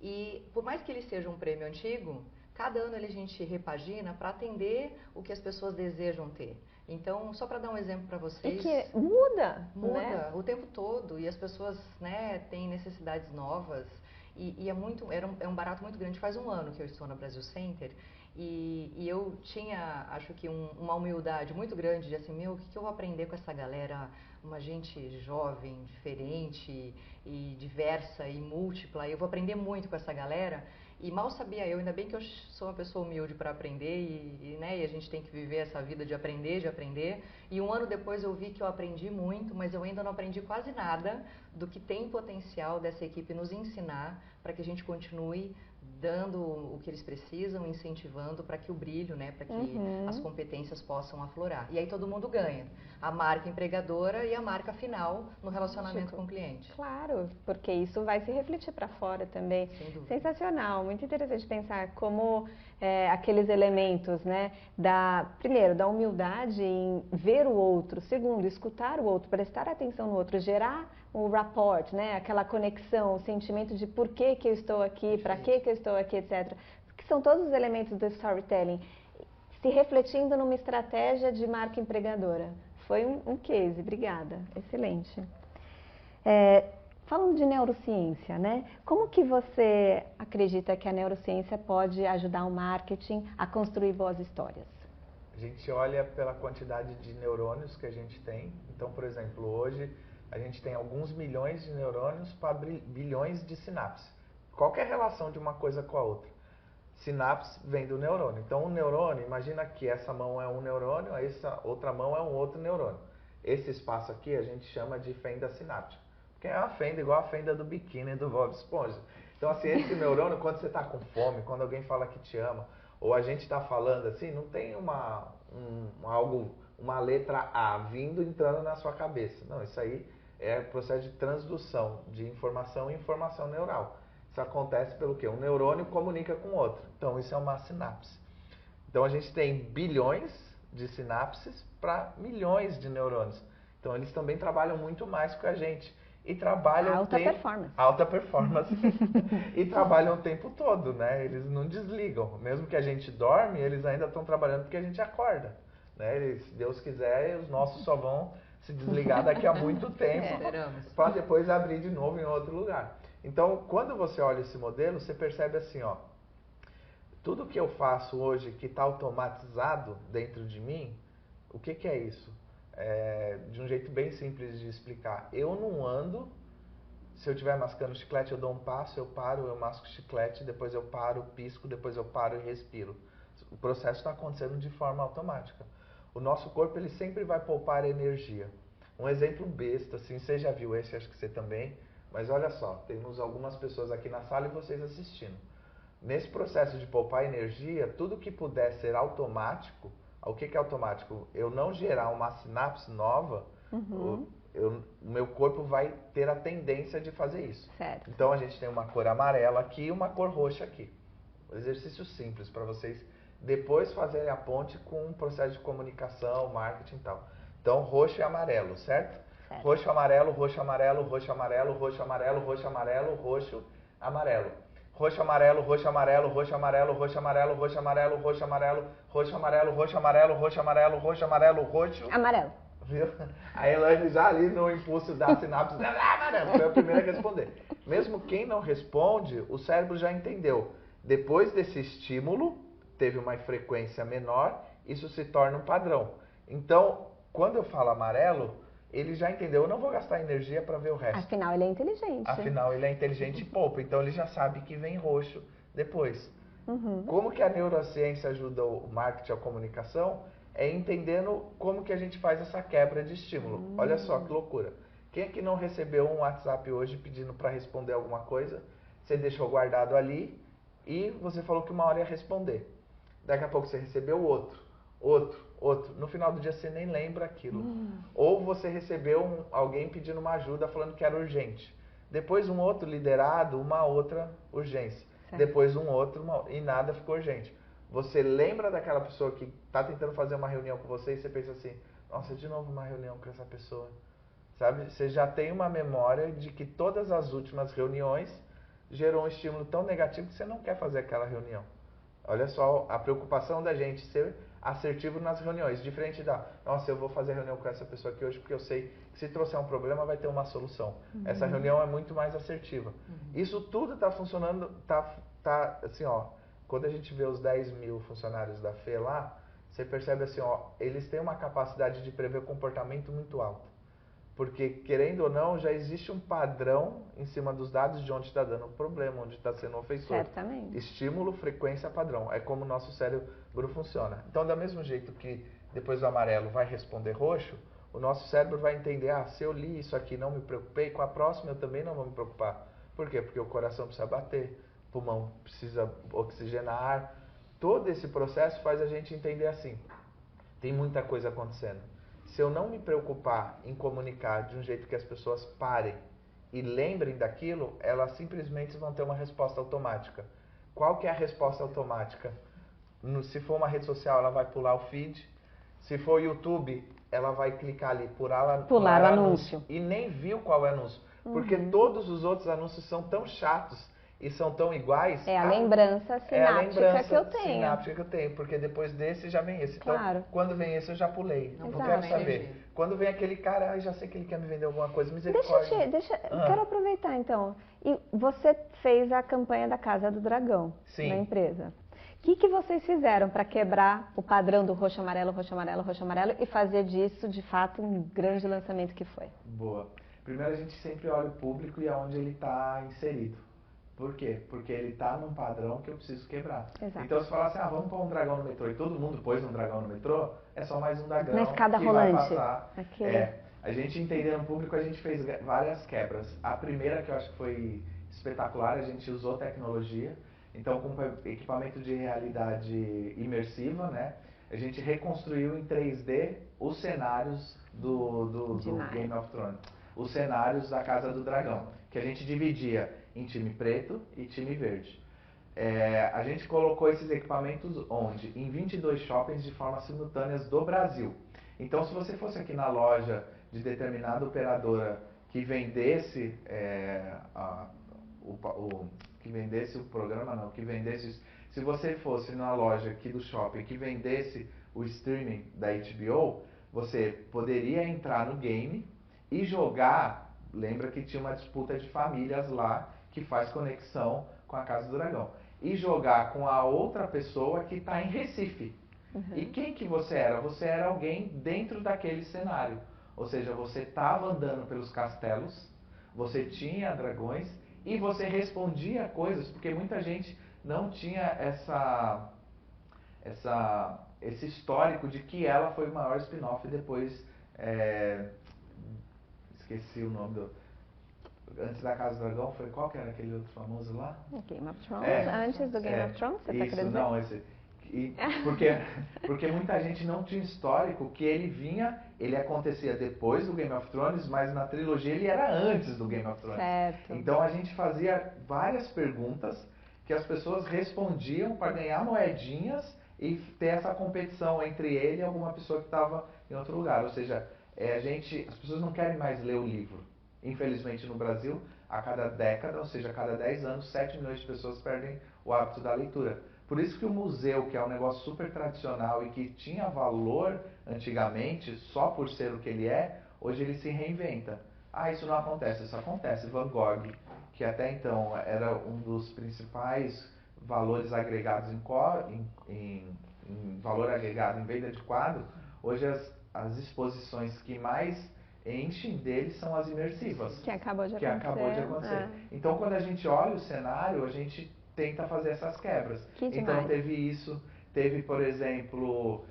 E por mais que ele seja um prêmio antigo, cada ano a gente repagina para atender o que as pessoas desejam ter. Então, só para dar um exemplo para vocês... E que muda, né? O tempo todo, e as pessoas, né, têm necessidades novas, e é um barato muito grande. Faz um ano que eu estou na Brasil Center, e eu tinha, acho que uma humildade muito grande de assim, o que eu vou aprender com essa galera, uma gente jovem, diferente e diversa e múltipla, eu vou aprender muito com essa galera. E mal sabia eu, ainda bem que eu sou uma pessoa humilde para aprender né, e a gente tem que viver essa vida de aprender. E um ano depois eu vi que eu aprendi muito, mas eu ainda não aprendi quase nada do que tem potencial dessa equipe nos ensinar para que a gente continue dando o que eles precisam, incentivando para que o brilho, né, para que as competências possam aflorar. E aí todo mundo ganha. A marca empregadora e a marca final no relacionamento com o cliente. Claro, porque isso vai se refletir para fora também. Sem dúvida. Sensacional, muito interessante pensar como aqueles elementos, né, primeiro, da humildade em ver o outro, segundo, escutar o outro, prestar atenção no outro, gerar o rapport, né, aquela conexão, o sentimento de por que eu estou aqui, para que eu estou aqui, etc. Que são todos os elementos do storytelling, se refletindo numa estratégia de marca empregadora. Foi um case, obrigada, excelente. Falando de neurociência, né? Como que você acredita que a neurociência pode ajudar o marketing a construir boas histórias? A gente olha pela quantidade de neurônios que a gente tem. Então, por exemplo, hoje a gente tem alguns milhões de neurônios para bilhões de sinapses. Qual que é a relação de uma coisa com a outra? Sinapse vem do neurônio. Então, um neurônio, imagina que essa mão é um neurônio, essa outra mão é um outro neurônio. Esse espaço aqui a gente chama de fenda sináptica, porque é uma fenda igual a fenda do biquíni do Bob Esponja. Então, assim, esse neurônio, quando você está com fome, quando alguém fala que te ama, ou a gente está falando assim, não tem uma letra A vindo entrando na sua cabeça. Não, isso aí é processo de transdução de informação e informação neural. Isso acontece pelo quê? Um neurônio comunica com o outro. Então, isso é uma sinapse. Então, a gente tem bilhões de sinapses para milhões de neurônios. Então, eles também trabalham muito mais que a gente. E trabalham performance. Alta performance. E trabalham o tempo todo, né? Eles não desligam. Mesmo que a gente dorme, eles ainda estão trabalhando porque a gente acorda. Né? Se Deus quiser, os nossos só vão se desligar daqui a muito tempo. Para depois abrir de novo em outro lugar. Então, quando você olha esse modelo, você percebe assim, ó, tudo que eu faço hoje que está automatizado dentro de mim, o que é isso? De um jeito bem simples de explicar. Eu não ando, se eu estiver mascando chiclete, eu dou um passo, eu paro, eu masco chiclete, depois eu paro, pisco, depois eu paro e respiro. O processo está acontecendo de forma automática. O nosso corpo, ele sempre vai poupar energia. Um exemplo besta, assim, você já viu esse, acho que você também, mas olha só, temos algumas pessoas aqui na sala e vocês assistindo. Nesse processo de poupar energia, tudo que puder ser automático, o que é automático? Eu não gerar uma sinapse nova, o meu corpo vai ter a tendência de fazer isso. Certo. Então a gente tem uma cor amarela aqui e uma cor roxa aqui. Um exercício simples para vocês depois fazerem a ponte com um processo de comunicação, marketing e tal. Então roxo e amarelo, certo? Roxo, amarelo, roxo, amarelo, roxo, amarelo, roxo, amarelo, roxo, amarelo, roxo, amarelo. Roxo, amarelo, roxo, amarelo, roxo, amarelo, roxo, amarelo, roxo, amarelo, roxo, amarelo, roxo, amarelo, roxo, amarelo, roxo, amarelo, roxo, amarelo, roxo. Amarelo. Viu? A Elaine já ali no impulso da sinapse, amarelo, foi a primeira a responder. Mesmo quem não responde, o cérebro já entendeu. Depois desse estímulo, teve uma frequência menor, isso se torna um padrão. Então, quando eu falo amarelo, ele já entendeu, eu não vou gastar energia para ver o resto. Afinal, ele é inteligente. Afinal, ele é inteligente e poupa, então ele já sabe que vem roxo depois. Como que a neurociência ajuda o marketing, a comunicação? É entendendo como que a gente faz essa quebra de estímulo. Olha só que loucura. Quem é que não recebeu um WhatsApp hoje pedindo para responder alguma coisa? Você deixou guardado ali e você falou que uma hora ia responder. Daqui a pouco você recebeu outro. No final do dia você nem lembra aquilo. Ou você recebeu alguém pedindo uma ajuda falando que era urgente. Depois um outro liderado, uma outra urgência. Certo. Depois um outro e nada ficou urgente. Você lembra daquela pessoa que está tentando fazer uma reunião com você e você pensa assim, nossa, de novo uma reunião com essa pessoa. Sabe? Você já tem uma memória de que todas as últimas reuniões gerou um estímulo tão negativo que você não quer fazer aquela reunião. Olha só a preocupação da gente ser assertivo nas reuniões, diferente da, nossa, eu vou fazer reunião com essa pessoa aqui hoje porque eu sei que se trouxer um problema vai ter uma solução. Essa reunião é muito mais assertiva. Isso tudo está funcionando, tá assim, ó, quando a gente vê os 10 mil funcionários da Fê lá, você percebe assim, ó, eles têm uma capacidade de prever comportamento muito alta. Porque, querendo ou não, já existe um padrão em cima dos dados de onde está dando problema, onde está sendo ofensor. Certamente. Estímulo, frequência, padrão. É como o nosso cérebro funciona. Então, do mesmo jeito que depois o amarelo vai responder roxo, o nosso cérebro vai entender, se eu li isso aqui e não me preocupei, com a próxima eu também não vou me preocupar. Por quê? Porque o coração precisa bater, o pulmão precisa oxigenar ar. Todo esse processo faz a gente entender assim, tem muita coisa acontecendo. Se eu não me preocupar em comunicar de um jeito que as pessoas parem e lembrem daquilo, elas simplesmente vão ter uma resposta automática. Qual que é a resposta automática? Se for uma rede social, ela vai pular o feed. Se for YouTube, ela vai clicar ali, pular o anúncio. E nem viu qual é o anúncio. Porque todos os outros anúncios são tão chatos e são tão iguais. É a lembrança sináptica que eu tenho. Sináptica que eu tenho, porque depois desse já vem esse. Claro. Então, quando vem esse eu já pulei. Não quero saber. Quando vem aquele cara, já sei que ele quer me vender alguma coisa, misericórdia. Quero aproveitar então. E você fez a campanha da Casa do Dragão na empresa. O que vocês fizeram para quebrar o padrão do roxo, amarelo, roxo, amarelo, roxo, amarelo e fazer disso, de fato, um grande lançamento que foi? Boa. Primeiro a gente sempre olha o público e aonde ele está inserido. Por quê? Porque ele está num padrão que eu preciso quebrar. Exato. Então, se falar assim, vamos pôr um dragão no metrô e todo mundo pôs um dragão no metrô, é só mais um dragão Na escada que rolante. vai passar. Aquele... A gente entendeu no público, a gente fez várias quebras. A primeira, que eu acho que foi espetacular, a gente usou tecnologia. Então, com equipamento de realidade imersiva, né? A gente reconstruiu em 3D os cenários do Game of Thrones. Os cenários da Casa do Dragão, que a gente dividia em time preto e time verde. A gente colocou esses equipamentos onde? Em 22 shoppings de forma simultânea do Brasil. Então, se você fosse aqui na loja de determinada operadora que vendesse que vendesse o programa, não, que vendesse... Se você fosse na loja aqui do shopping que vendesse o streaming da HBO, você poderia entrar no game e jogar. Lembra que tinha uma disputa de famílias lá que faz conexão com a Casa do Dragão. E jogar com a outra pessoa que está em Recife. Uhum. E quem que você era? Você era alguém dentro daquele cenário. Ou seja, você estava andando pelos castelos, você tinha dragões e você respondia coisas, porque muita gente não tinha esse histórico de que ela foi o maior spin-off depois... esqueci o nome antes da Casa do Dragão, foi qual que era aquele outro famoso lá? Game of Thrones, antes do Game of Thrones, você está querendo dizer? Não, esse... porque muita gente não tinha histórico que ele acontecia depois do Game of Thrones, mas na trilogia ele era antes do Game of Thrones. Certo. Então a gente fazia várias perguntas que as pessoas respondiam para ganhar moedinhas e ter essa competição entre ele e alguma pessoa que estava em outro lugar. Ou seja, as pessoas não querem mais ler o livro. Infelizmente no Brasil, a cada década, ou seja, a cada 10 anos, 7 milhões de pessoas perdem o hábito da leitura. Por isso que o museu, que é um negócio super tradicional e que tinha valor antigamente, só por ser o que ele é, hoje ele se reinventa. Isso não acontece, isso acontece. Van Gogh, que até então era um dos principais valores agregados em valor agregado em venda de quadro, hoje as exposições que mais enchem dele são as imersivas. Que acabou de acontecer. Então, quando a gente olha o cenário, a gente tenta fazer essas quebras. Então, teve, por exemplo,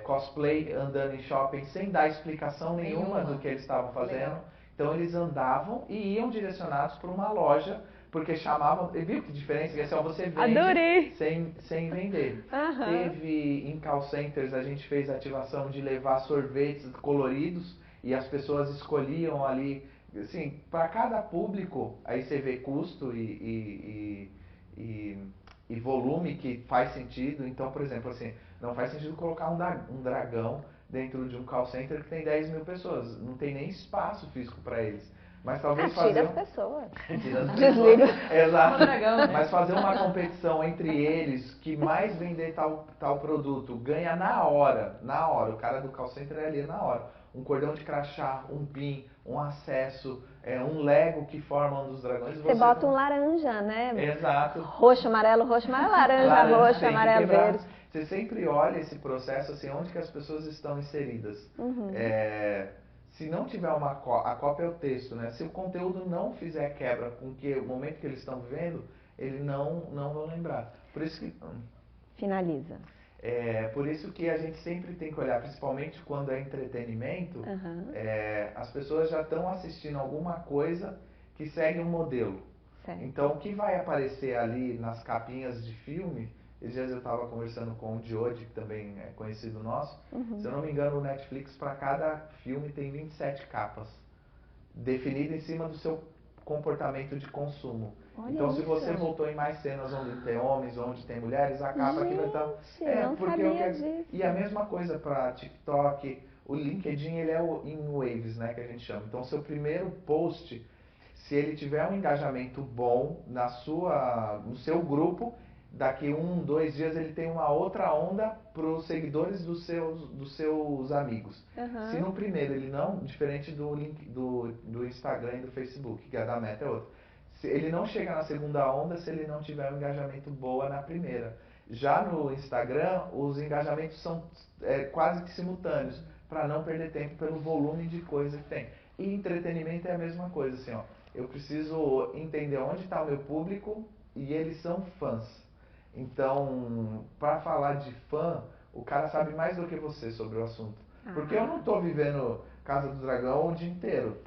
cosplay andando em shopping sem dar explicação nenhuma do que eles estavam fazendo. Legal. Então, eles andavam e iam direcionados para uma loja, porque chamavam... Viu que diferença? Assim, você vende sem vender. Uhum. Teve em call centers, a gente fez ativação de levar sorvetes coloridos e as pessoas escolhiam ali, assim, para cada público, aí você vê custo e volume que faz sentido. Então, por exemplo, assim, não faz sentido colocar um dragão dentro de um call center que tem 10 mil pessoas. Não tem nem espaço físico para eles. Mas talvez tira as pessoas. Tira as pessoas. Desliga. Exato. Dragão, né? Mas fazer uma competição entre eles, que mais vender tal produto, ganha na hora. O cara do call center é ali na hora. Um cordão de crachá, um pin, um acesso, um Lego que forma um dos dragões. Você bota um laranja, né? Exato. Roxo, amarelo, laranja, roxo, amarelo, verde. Você sempre olha esse processo, assim, onde que as pessoas estão inseridas. Uhum. Se não tiver a cópia é o texto, né? Se o conteúdo não fizer quebra com o momento que eles estão vivendo, eles não vão lembrar. Por isso que... Finaliza. Por isso que a gente sempre tem que olhar, principalmente quando é entretenimento, as pessoas já estão assistindo alguma coisa que segue um modelo. Certo. Então, o que vai aparecer ali nas capinhas de filme, esses dias eu estava conversando com o Diode, que também é conhecido nosso, se eu não me engano, o Netflix, para cada filme, tem 27 capas, definidas em cima do seu comportamento de consumo. Olha então, isso. se você voltou em mais cenas onde tem homens, onde tem mulheres, a capa aqui vai estar... não sabia disso. E a mesma coisa para TikTok, o LinkedIn, ele é em waves, né, que a gente chama. Então, seu primeiro post, se ele tiver um engajamento bom no seu grupo, daqui 1, 2 dias ele tem uma outra onda para os seguidores dos seus amigos. Uhum. Se no primeiro ele não, diferente do Instagram e do Facebook, que é da Meta é outra. Ele não chega na segunda onda se ele não tiver um engajamento boa na primeira. Já no Instagram, os engajamentos são quase que simultâneos, para não perder tempo pelo volume de coisa que tem. E entretenimento é a mesma coisa, assim, ó. eu preciso entender onde está o meu público e eles são fãs. Então, para falar de fã, o cara sabe mais do que você sobre o assunto. Porque eu não estou vivendo Casa do Dragão o dia inteiro.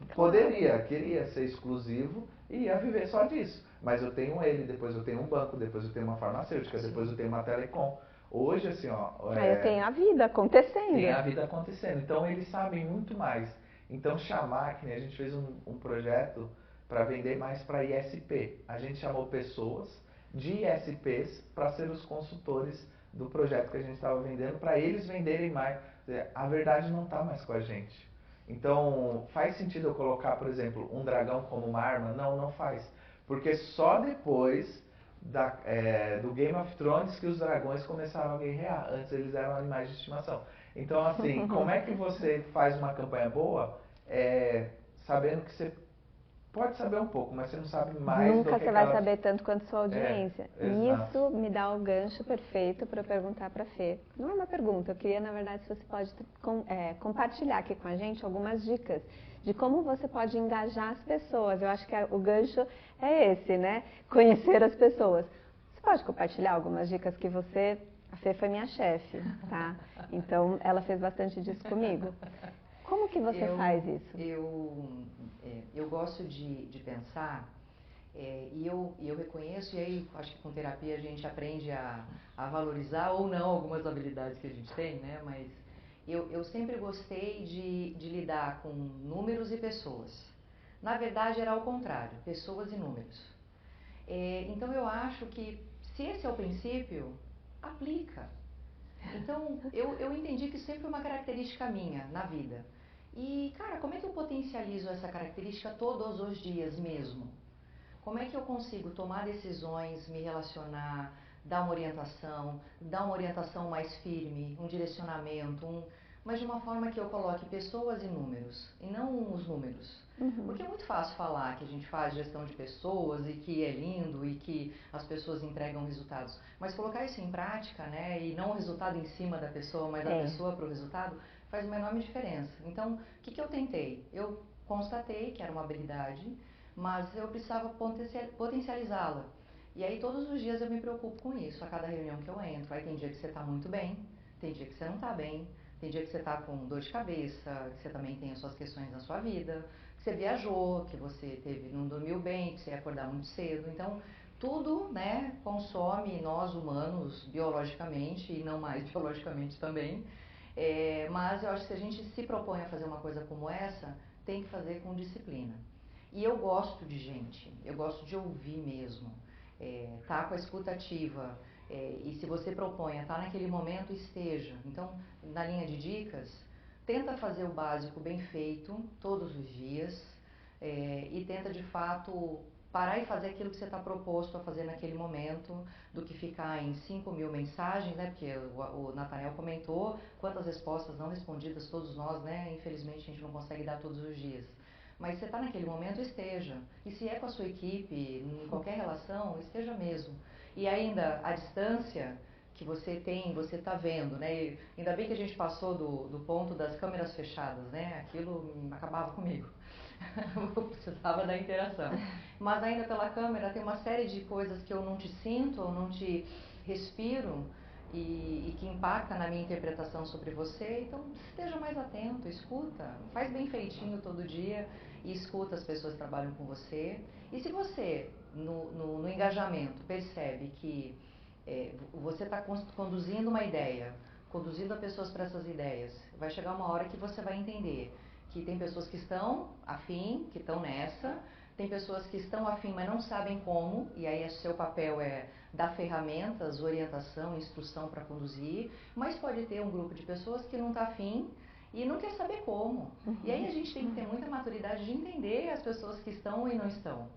Queria ser exclusivo e ia viver só disso. Mas eu tenho ele, depois eu tenho um banco, depois eu tenho uma farmacêutica, depois eu tenho uma telecom. Hoje, assim, ó... eu tenho a vida acontecendo. Tem a vida acontecendo. Então, eles sabem muito mais. Então, chamar, que nem a gente fez um projeto para vender mais para ISP. A gente chamou pessoas de ISPs para ser os consultores do projeto que a gente estava vendendo, para eles venderem mais. A verdade não está mais com a gente. Então, faz sentido eu colocar, por exemplo, um dragão como uma arma? Não, não faz. Porque só depois do Game of Thrones que os dragões começaram a guerrear. Antes eles eram animais de estimação. Então, assim, como é que você faz uma campanha boa sabendo que você pode saber um pouco, mas você não sabe mais do que Nunca você vai saber tanto quanto sua audiência. Exato. Isso me dá o gancho perfeito para eu perguntar para a Fê. Não é uma pergunta, eu queria, na verdade, se você pode compartilhar aqui com a gente algumas dicas de como você pode engajar as pessoas. Eu acho que o gancho é esse, né? Conhecer as pessoas. Você pode compartilhar algumas dicas que você... A Fê foi minha chefe, tá? Então, ela fez bastante disso comigo. Como que você faz isso? Eu gosto de pensar, e eu reconheço, e aí acho que com terapia a gente aprende a valorizar ou não algumas habilidades que a gente tem, né? Mas eu sempre gostei de lidar com números e pessoas. Na verdade era ao contrário, pessoas e números. Então eu acho que se esse é o princípio, aplica. Então eu entendi que sempre é uma característica minha na vida. E, cara, como é que eu potencializo essa característica todos os dias mesmo? Como é que eu consigo tomar decisões, me relacionar, dar uma orientação mais firme, um direcionamento, mas de uma forma que eu coloque pessoas e números, e não os números. Porque é muito fácil falar que a gente faz gestão de pessoas e que é lindo e que as pessoas entregam resultados. Mas colocar isso em prática, né, e não o resultado em cima da pessoa, mas a pessoa para o resultado, faz uma enorme diferença. Então, o que eu tentei? Eu constatei que era uma habilidade, mas eu precisava potencializá-la. E aí todos os dias eu me preocupo com isso, a cada reunião que eu entro. Aí tem dia que você está muito bem, tem dia que você não está bem, tem dia que você está com dor de cabeça, que você também tem as suas questões na sua vida, que você viajou, que você não dormiu bem, que você ia acordar muito cedo. Então, tudo, né, consome nós humanos biologicamente e não mais biologicamente também. Mas eu acho que se a gente se propõe a fazer uma coisa como essa, tem que fazer com disciplina. E eu gosto de gente, eu gosto de ouvir mesmo, tá com a escuta ativa, e se você propõe a estar naquele momento, esteja. Então, na linha de dicas, tenta fazer o básico bem feito todos os dias e tenta de fato parar e fazer aquilo que você está proposto a fazer naquele momento, do que ficar em 5.000 mensagens, né? Porque o Nathaniel comentou quantas respostas não respondidas todos nós, né? Infelizmente a gente não consegue dar todos os dias. Mas você está naquele momento, esteja. E se é com a sua equipe, em qualquer relação, esteja mesmo. E ainda, a distância que você tem, você está vendo, né? E ainda bem que a gente passou do ponto das câmeras fechadas, né? Aquilo acabava comigo. Eu precisava da interação. Mas ainda pela câmera tem uma série de coisas que eu não te sinto, eu não te respiro e que impacta na minha interpretação sobre você. Então esteja mais atento, escuta, faz bem feitinho todo dia e escuta as pessoas que trabalham com você. E se você, no engajamento, percebe que você está conduzindo uma ideia, conduzindo as pessoas para essas ideias, vai chegar uma hora que você vai entender que tem pessoas que estão afim, que estão nessa, tem pessoas que estão afim, mas não sabem como, e aí seu papel é dar ferramentas, orientação, instrução para conduzir, mas pode ter um grupo de pessoas que não está afim e não quer saber como. E aí a gente tem que ter muita maturidade de entender as pessoas que estão e não estão.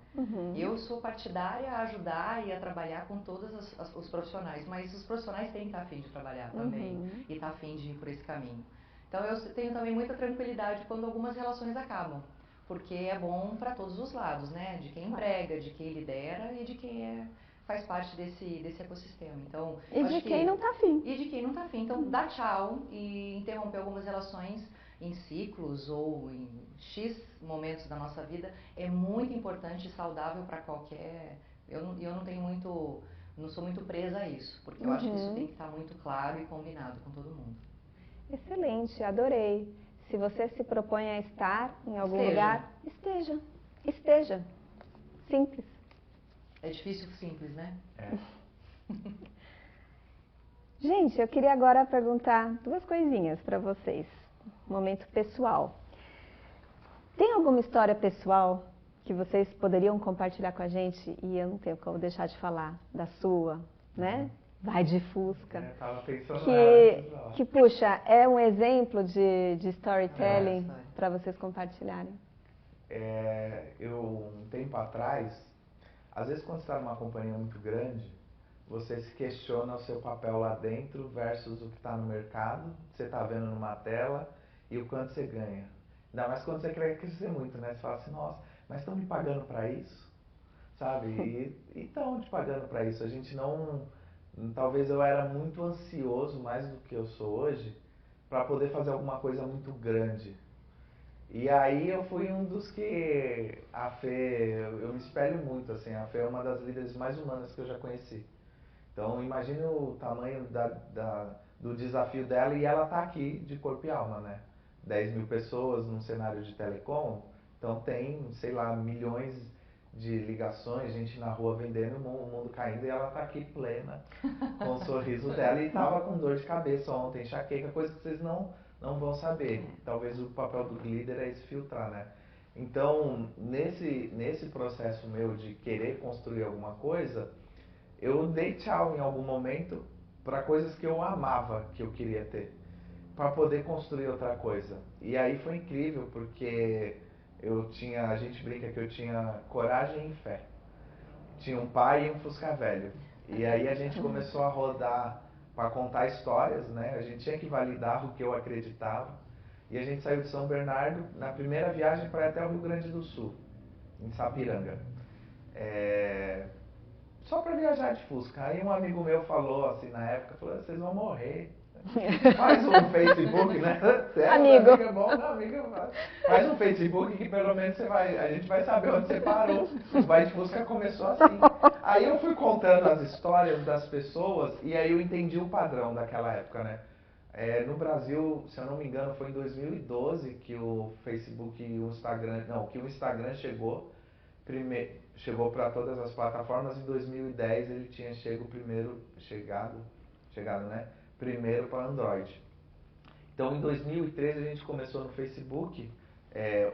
Eu sou partidária a ajudar e a trabalhar com todos os profissionais, mas os profissionais têm que estar afim de trabalhar também e estar afim de ir por esse caminho. Então eu tenho também muita tranquilidade quando algumas relações acabam, porque é bom para todos os lados, né? De quem emprega, de quem lidera e de quem faz parte desse ecossistema. Então, e de quem não está afim. E de quem não está afim. Então, dar tchau e interromper algumas relações em ciclos ou em X momentos da nossa vida, é muito importante e saudável para qualquer... Eu não tenho muito, não sou muito presa a isso, porque eu acho que isso tem que estar muito claro e combinado com todo mundo. Excelente, adorei. Se você se propõe a estar em algum lugar, esteja. Esteja. Simples. É difícil simples, né? É. Gente, eu queria agora perguntar duas coisinhas para vocês. Momento pessoal. Tem alguma história pessoal que vocês poderiam compartilhar com a gente e eu não tenho como deixar de falar da sua, né? Vai de Fusca. Tava pensando Que puxa, é um exemplo de storytelling para vocês compartilharem. Um tempo atrás, às vezes quando você está numa companhia muito grande, você se questiona o seu papel lá dentro versus o que está no mercado, você está vendo numa tela e o quanto você ganha. Ainda mais quando você quer crescer muito, né? Você fala assim, nossa, mas estão me pagando para isso? Sabe? E estão te pagando para isso. A gente não... Talvez eu era muito ansioso, mais do que eu sou hoje, para poder fazer alguma coisa muito grande. E aí eu fui um dos que a Fê, eu me espelho muito, assim, a Fê é uma das líderes mais humanas que eu já conheci. Então imagine o tamanho do desafio dela e ela tá aqui de corpo e alma, né? 10 mil pessoas num cenário de telecom, então tem, sei lá, milhões de ligações, gente na rua vendendo, o mundo caindo e ela tá aqui plena, com o sorriso dela e tava com dor de cabeça ontem, enxaqueca, coisa que vocês não vão saber. Talvez o papel do líder é esse filtrar, né? Então, nesse processo meu de querer construir alguma coisa, eu dei tchau em algum momento para coisas que eu amava, que eu queria ter, para poder construir outra coisa. E aí foi incrível, porque a gente brinca que eu tinha coragem e fé. Tinha um pai e um Fusca velho. E aí a gente começou a rodar para contar histórias, né? A gente tinha que validar o que eu acreditava. E a gente saiu de São Bernardo na primeira viagem para ir até o Rio Grande do Sul, em Sapiranga. Só para viajar de Fusca. Aí um amigo meu falou assim na época, falou, vocês vão morrer. Faz um Facebook, né? Amigo. Amigo é bom, não, amigo faz um Facebook que pelo menos a gente vai saber onde você parou. O Vai de Fusca começou assim. Aí eu fui contando as histórias das pessoas e aí eu entendi o padrão daquela época, né? No Brasil, se eu não me engano, foi em 2012 que o Facebook e o Instagram, que o Instagram chegou para todas as plataformas. Em 2010 ele tinha chegado, né? Primeiro para Android. Então em 2013 a gente começou no Facebook.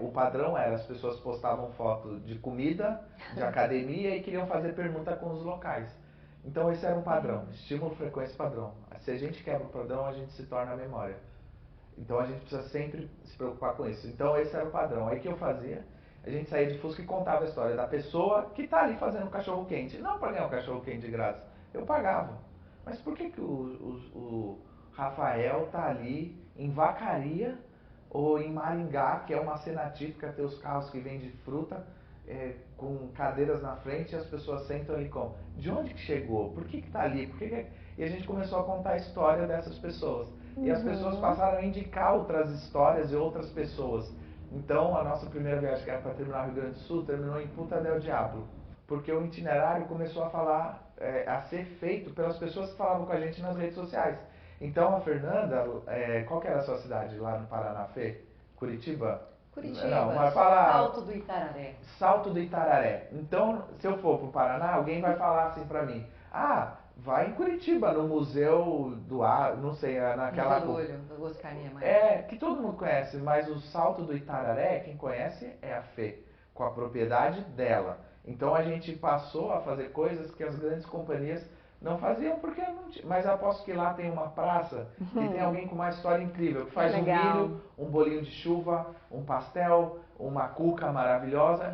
O padrão era, as pessoas postavam foto de comida, de academia e queriam fazer pergunta com os locais. Então esse era um padrão, estímulo, frequência, padrão. Se a gente quebra o padrão, a gente se torna a memória. Então a gente precisa sempre se preocupar com isso. Então esse era o padrão. Aí o que eu fazia? A gente saía de Fusca e contava a história da pessoa que está ali fazendo um cachorro quente. Não para ganhar um cachorro quente de graça, eu pagava. Mas por que o Rafael está ali em Vacaria ou em Maringá, que é uma cena típica, ter os carros que vendem fruta, com cadeiras na frente e as pessoas sentam ali com... De onde que chegou? Por que está ali? E a gente começou a contar a história dessas pessoas. E as pessoas passaram a indicar outras histórias e outras pessoas. Então a nossa primeira viagem, que era para terminar no Rio Grande do Sul, terminou em Punta del Diablo. Porque o itinerário começou a falar, a ser feito pelas pessoas que falavam com a gente nas redes sociais. Então a Fernanda, qual que era a sua cidade lá no Paraná, Fê? Curitiba? Curitiba, não, vai falar... Salto do Itararé. Salto do Itararé. Então, se eu for pro Paraná, alguém vai falar assim pra mim, vai em Curitiba, no Museu do Ar, não sei, naquela... Museu do Olho, do Oscar Niemeyer. Que todo mundo conhece, mas o Salto do Itararé, quem conhece é a Fê, com a propriedade dela. Então a gente passou a fazer coisas que as grandes companhias não faziam, porque não tinha. Mas eu aposto que lá tem uma praça que tem alguém com uma história incrível, que faz um milho, um bolinho de chuva, um pastel, uma cuca maravilhosa,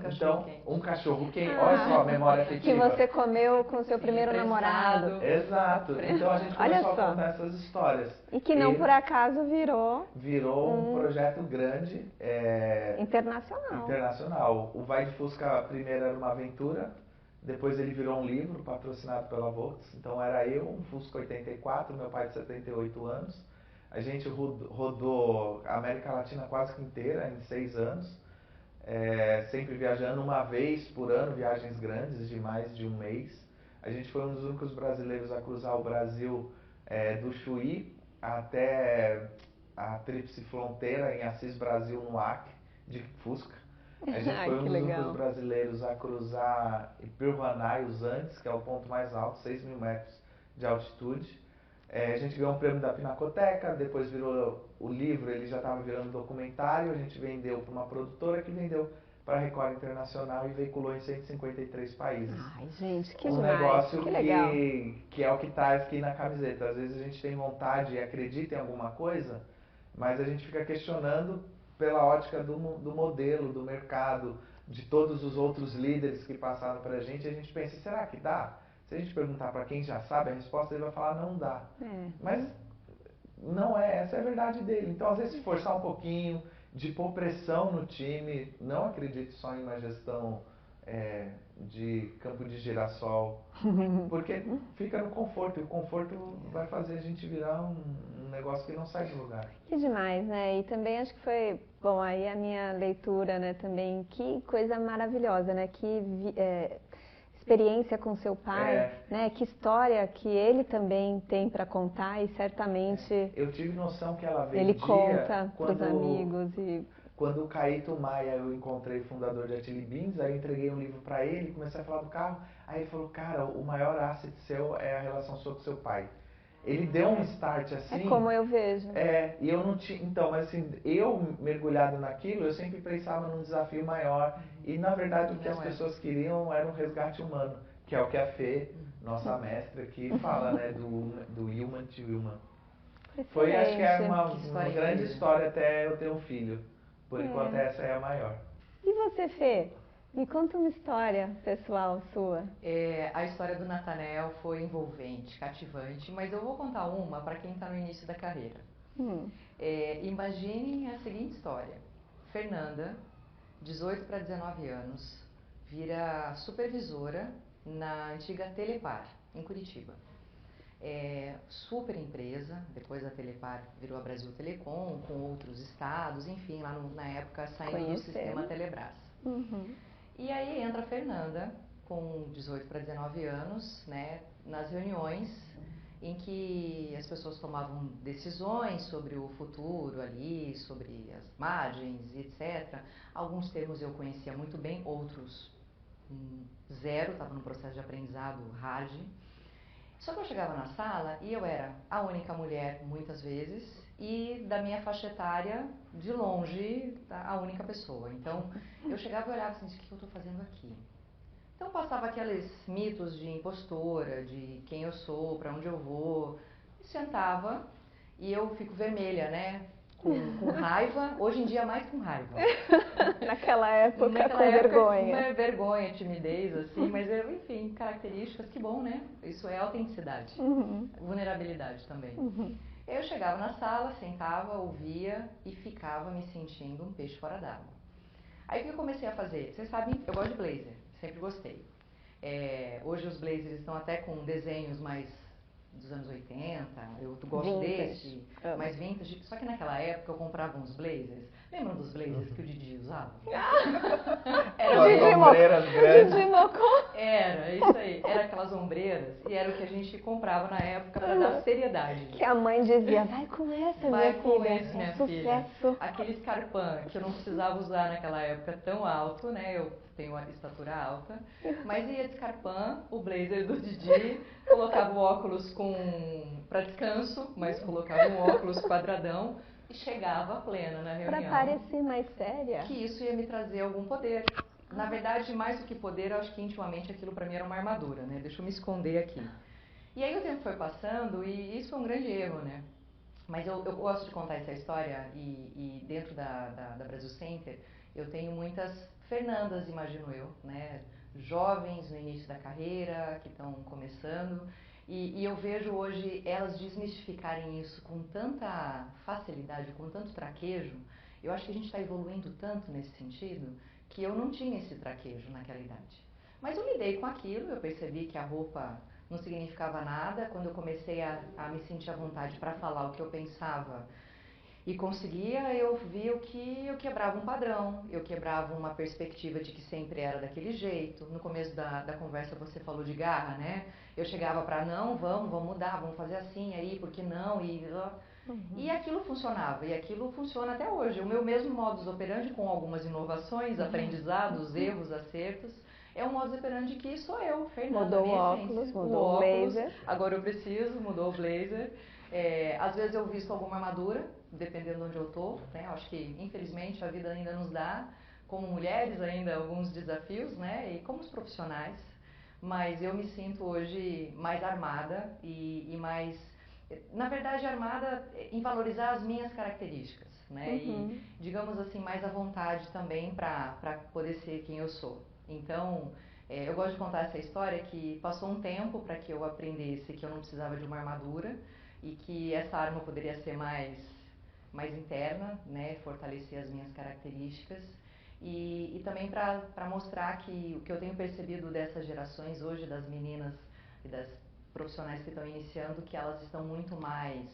um cachorro quente. Olha só a memória afetiva. Que você comeu com seu primeiro namorado. Exato. Então a gente começou a contar essas histórias. E que não por acaso virou um projeto grande. Internacional. O Vai de Fusca primeiro era uma aventura. Depois ele virou um livro patrocinado pela Volks. Então era eu, um Fusca 84, meu pai de 78 anos, A gente rodou a América Latina quase que inteira em 6 anos, sempre viajando uma vez por ano, viagens grandes de mais de um mês. A gente foi um dos únicos brasileiros a cruzar o Brasil do Chuí até a Tríplice Fronteira em Assis, Brasil, no Acre, de Fusca. A gente foi um dos únicos brasileiros a cruzar Ipiruanã, os Andes, que é o ponto mais alto, 6.000 metros de altitude. A gente ganhou um prêmio da Pinacoteca, depois virou o livro, ele já estava virando documentário, a gente vendeu para uma produtora que vendeu para a Record Internacional e veiculou em 153 países. Ai, gente, que um demais, negócio que legal. Que é o que está aqui na camiseta. Às vezes a gente tem vontade e acredita em alguma coisa, mas a gente fica questionando pela ótica do modelo, do mercado, de todos os outros líderes que passaram para a gente pensa, será que dá? Se a gente perguntar para quem já sabe a resposta, ele vai falar, não dá. Mas não essa é a verdade dele. Então, às vezes, se forçar um pouquinho, de pôr pressão no time, não acredite só em uma gestão de campo de girassol, porque fica no conforto, e o conforto vai fazer a gente virar um negócio que não sai do lugar. Que demais, né? E também acho que foi, bom, aí a minha leitura, né, também, que coisa maravilhosa, né? Que experiência com seu pai, né? Que história que ele também tem para contar e certamente eu tive noção que ela vendia ele conta para os amigos Quando o Caíto Maia, eu encontrei o fundador de Atili Beans, aí eu entreguei um livro para ele, comecei a falar do carro, aí ele falou, cara, o maior asset seu é a relação sua com seu pai. Ele deu um start assim. É como eu vejo. E eu não tinha. Então, mas assim, eu mergulhado naquilo, eu sempre pensava num desafio maior. E na verdade o que as pessoas queriam era um resgate humano, que é o que a Fê, nossa mestra aqui, fala, né? Do human to human. Foi, acho que é uma grande história até eu ter um filho. Por enquanto essa é a maior. E você, Fê? Me conta uma história pessoal sua. A história do Natanael foi envolvente, cativante, mas eu vou contar uma para quem está no início da carreira. Imaginem a seguinte história. Fernanda, 18 para 19 anos, vira supervisora na antiga Telepar, em Curitiba. Super empresa, depois a Telepar virou a Brasil Telecom, com outros estados, enfim, lá na época saindo do sistema Telebrás. E aí entra a Fernanda, com 18 para 19 anos, né, nas reuniões em que as pessoas tomavam decisões sobre o futuro ali, sobre as margens, etc. Alguns termos eu conhecia muito bem, outros zero, estava no processo de aprendizado hard. Só que eu chegava na sala e eu era a única mulher, muitas vezes, e da minha faixa etária, de longe, a única pessoa. Então, eu chegava e olhava assim, o que eu estou fazendo aqui? Então, passava aqueles mitos de impostora, de quem eu sou, para onde eu vou, e sentava, e eu fico vermelha, né? Com raiva, hoje em dia mais com raiva. Naquela época com vergonha. Com vergonha, timidez, assim, mas enfim, características, que bom, né? Isso é autenticidade, vulnerabilidade também. Eu chegava na sala, sentava, ouvia e ficava me sentindo um peixe fora d'água. Aí o que eu comecei a fazer? Vocês sabem, eu gosto de blazer, sempre gostei. Hoje os blazers estão até com desenhos mais dos anos 80, eu gosto desse, mais vintage. Só que naquela época eu comprava uns blazers. Lembram dos blazers que o Didi usava? Era ombreiras grandes. Didi Mocó. Era, isso aí. Era aquelas ombreiras e era o que a gente comprava na época para dar seriedade. Que a mãe dizia, vai com essa, vai minha com filha. Esse, minha sucesso. Filha. Aquele escarpão que eu não precisava usar naquela época tão alto, né? Eu tenho uma estatura alta, mas ia de escarpão, o blazer do Didi, colocava o óculos para descanso, mas colocava um óculos quadradão e chegava plena na reunião. Para parecer mais séria. Que isso ia me trazer algum poder. Na verdade, mais do que poder, eu acho que intimamente aquilo para mim era uma armadura, né? Deixa eu me esconder aqui. E aí o tempo foi passando e isso foi um grande erro, né? Mas eu gosto de contar essa história e dentro da Brasil Center eu tenho muitas Fernandas, imagino eu, né? Jovens no início da carreira, que estão começando. E eu vejo hoje elas desmistificarem isso com tanta facilidade, com tanto traquejo. Eu acho que a gente está evoluindo tanto nesse sentido que eu não tinha esse traquejo naquela idade. Mas eu lidei com aquilo, eu percebi que a roupa não significava nada. Quando eu comecei a me sentir à vontade para falar o que eu pensava e conseguia, eu vi o que eu quebrava um padrão, eu quebrava uma perspectiva de que sempre era daquele jeito. No começo da conversa você falou de garra, né? Eu chegava para não, vamos mudar, vamos fazer assim, aí, por que não? E aquilo funcionava, e aquilo funciona até hoje. O meu mesmo modus operandi, com algumas inovações, aprendizados, erros, acertos, é um modus operandi que sou eu, Fernanda. Mudou o óculos, mudou o blazer. Agora eu preciso, mudou o blazer. Às vezes eu visto alguma armadura, dependendo de onde eu tô, né? Eu acho que, infelizmente, a vida ainda nos dá, como mulheres, ainda alguns desafios, né? E como os profissionais. Mas eu me sinto hoje mais armada e mais, na verdade, armada em valorizar as minhas características, né? E, digamos assim, mais à vontade também para poder ser quem eu sou. Então, eu gosto de contar essa história que passou um tempo para que eu aprendesse que eu não precisava de uma armadura e que essa arma poderia ser mais interna, né? Fortalecer as minhas características. E também para mostrar que o que eu tenho percebido dessas gerações hoje, das meninas e das profissionais que estão iniciando, que elas estão muito mais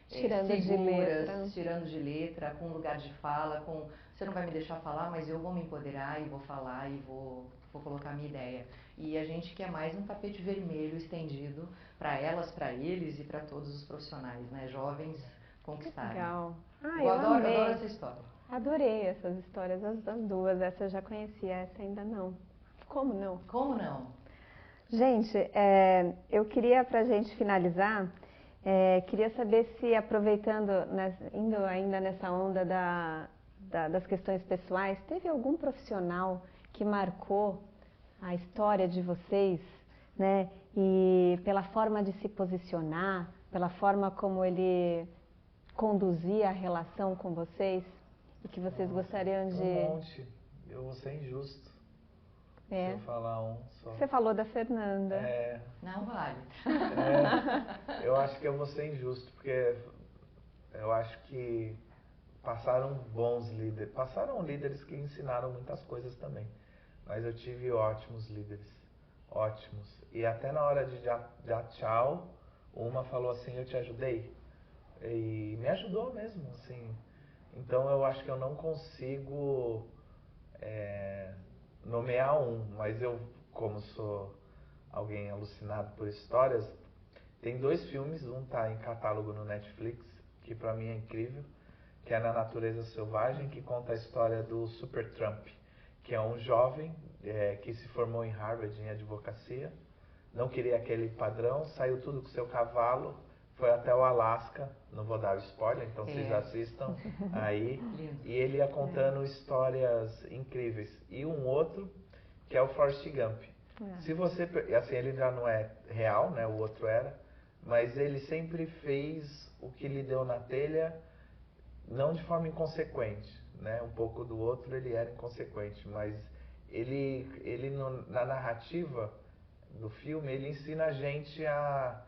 seguras, tirando de letra, com lugar de fala, com você não vai me deixar falar, mas eu vou me empoderar e vou falar e vou colocar a minha ideia. E a gente quer mais um tapete vermelho estendido para elas, para eles e para todos os profissionais, né, jovens conquistarem. Legal. Eu adoro essa história. Adorei essas histórias, as duas. Essa eu já conhecia, essa ainda não. Como não? Como não? Gente, eu queria, pra gente finalizar, queria saber se, aproveitando, indo ainda nessa onda das questões pessoais, teve algum profissional que marcou a história de vocês, né? E pela forma de se posicionar, pela forma como ele conduzia a relação com vocês? E que vocês gostariam de... Um monte. Eu vou ser injusto se eu falar um só. Você falou da Fernanda. Não vale. Eu acho que eu vou ser injusto, porque eu acho que passaram bons líderes. Passaram líderes que ensinaram muitas coisas também. Mas eu tive ótimos líderes. Ótimos. E até na hora de dar tchau, uma falou assim, eu te ajudei. E me ajudou mesmo, assim. Então eu acho que eu não consigo nomear um, mas eu, como sou alguém alucinado por histórias, tem 2 filmes, um tá em catálogo no Netflix, que pra mim é incrível, que é Na Natureza Selvagem, que conta a história do Super Trump, que é um jovem que se formou em Harvard em advocacia, não queria aquele padrão, saiu tudo com seu cavalo, foi até o Alasca, não vou dar o spoiler, então vocês assistam aí. E ele ia contando histórias incríveis. E um outro, que é o Forrest Gump. Se você, assim, ele já não é real, né, o outro era, mas ele sempre fez o que lhe deu na telha, não de forma inconsequente, né, um pouco do outro ele era inconsequente, mas ele na narrativa do filme, ele ensina a gente a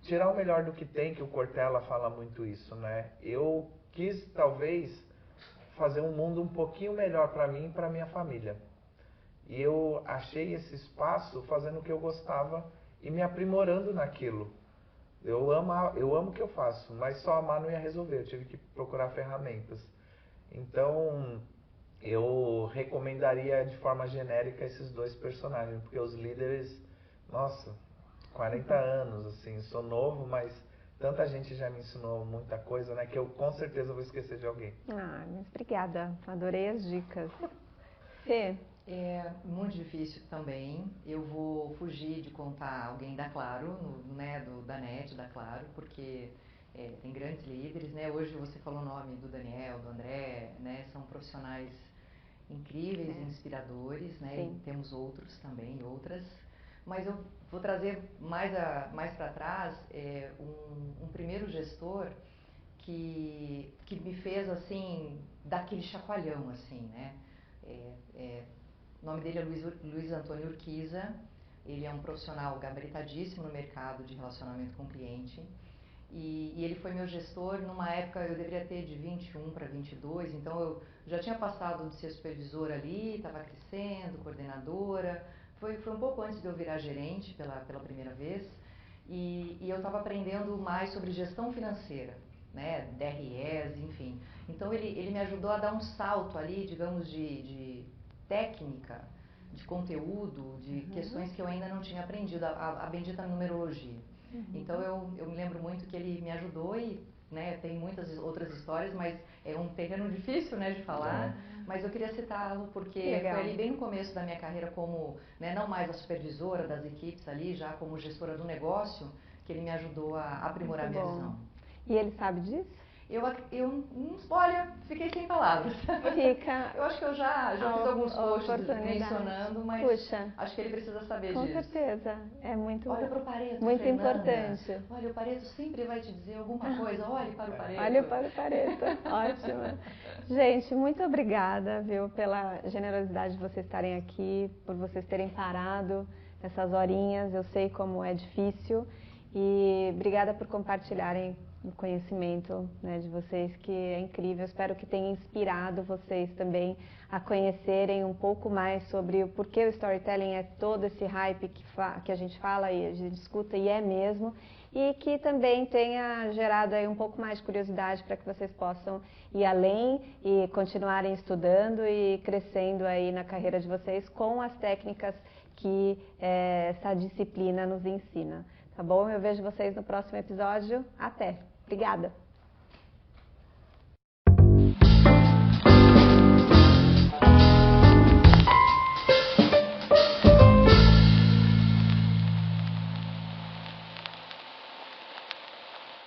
tirar o melhor do que tem, que o Cortella fala muito isso, né? Eu quis, talvez, fazer um mundo um pouquinho melhor para mim e para minha família. E eu achei esse espaço fazendo o que eu gostava e me aprimorando naquilo. Eu amo o que eu faço, mas só amar não ia resolver, eu tive que procurar ferramentas. Então, eu recomendaria de forma genérica esses 2 personagens, porque os líderes, nossa, 40 anos, assim, sou novo, mas tanta gente já me ensinou muita coisa, né, que eu com certeza vou esquecer de alguém. Mas obrigada, adorei as dicas. Fê? É muito difícil também. Eu vou fugir de contar alguém da Claro, né, da NET, da Claro, porque tem grandes líderes, né? Hoje você falou o nome do Daniel, do André, né? São profissionais incríveis, inspiradores, né? E temos outros também, outras. Mas eu vou trazer mais para trás um primeiro gestor que me fez, assim, dar aquele chacoalhão, assim, né? O nome dele é Luiz Antônio Urquiza. Ele é um profissional gabaritadíssimo no mercado de relacionamento com o cliente. E ele foi meu gestor numa época, eu deveria ter de 21 para 22, então eu já tinha passado de ser supervisora ali, estava crescendo, coordenadora, Foi um pouco antes de eu virar gerente pela primeira vez, e eu estava aprendendo mais sobre gestão financeira, né, DREs, enfim. Então ele me ajudou a dar um salto ali, digamos, de técnica, de conteúdo, de questões que eu ainda não tinha aprendido, a bendita numerologia. Então eu me lembro muito que ele me ajudou e, né, tem muitas outras histórias, mas é um terreno difícil, né, de falar, mas eu queria citá-lo porque foi ali bem no começo da minha carreira como, né, não mais a supervisora das equipes ali, já como gestora do negócio, que ele me ajudou a aprimorar a minha visão. E ele sabe disso? Olha, fiquei sem palavras. Fica. Eu acho que eu já fiz alguns posts mencionando, mas puxa, acho que ele precisa saber com disso. Com certeza. É muito, olha para o Pareto, muito Fernanda. Importante. Olha, o Pareto sempre vai te dizer alguma coisa. Olhe para o Pareto. Olhe para o Pareto. Ótimo. Gente, muito obrigada, viu, pela generosidade de vocês estarem aqui, por vocês terem parado essas horinhas. Eu sei como é difícil. E obrigada por compartilharem o conhecimento, né, de vocês, que é incrível. Espero que tenha inspirado vocês também a conhecerem um pouco mais sobre o porquê o storytelling é todo esse hype que a gente fala e a gente escuta, e é mesmo, e que também tenha gerado aí um pouco mais de curiosidade para que vocês possam ir além e continuarem estudando e crescendo aí na carreira de vocês com as técnicas que essa disciplina nos ensina. Tá bom? Eu vejo vocês no próximo episódio. Até! Obrigada!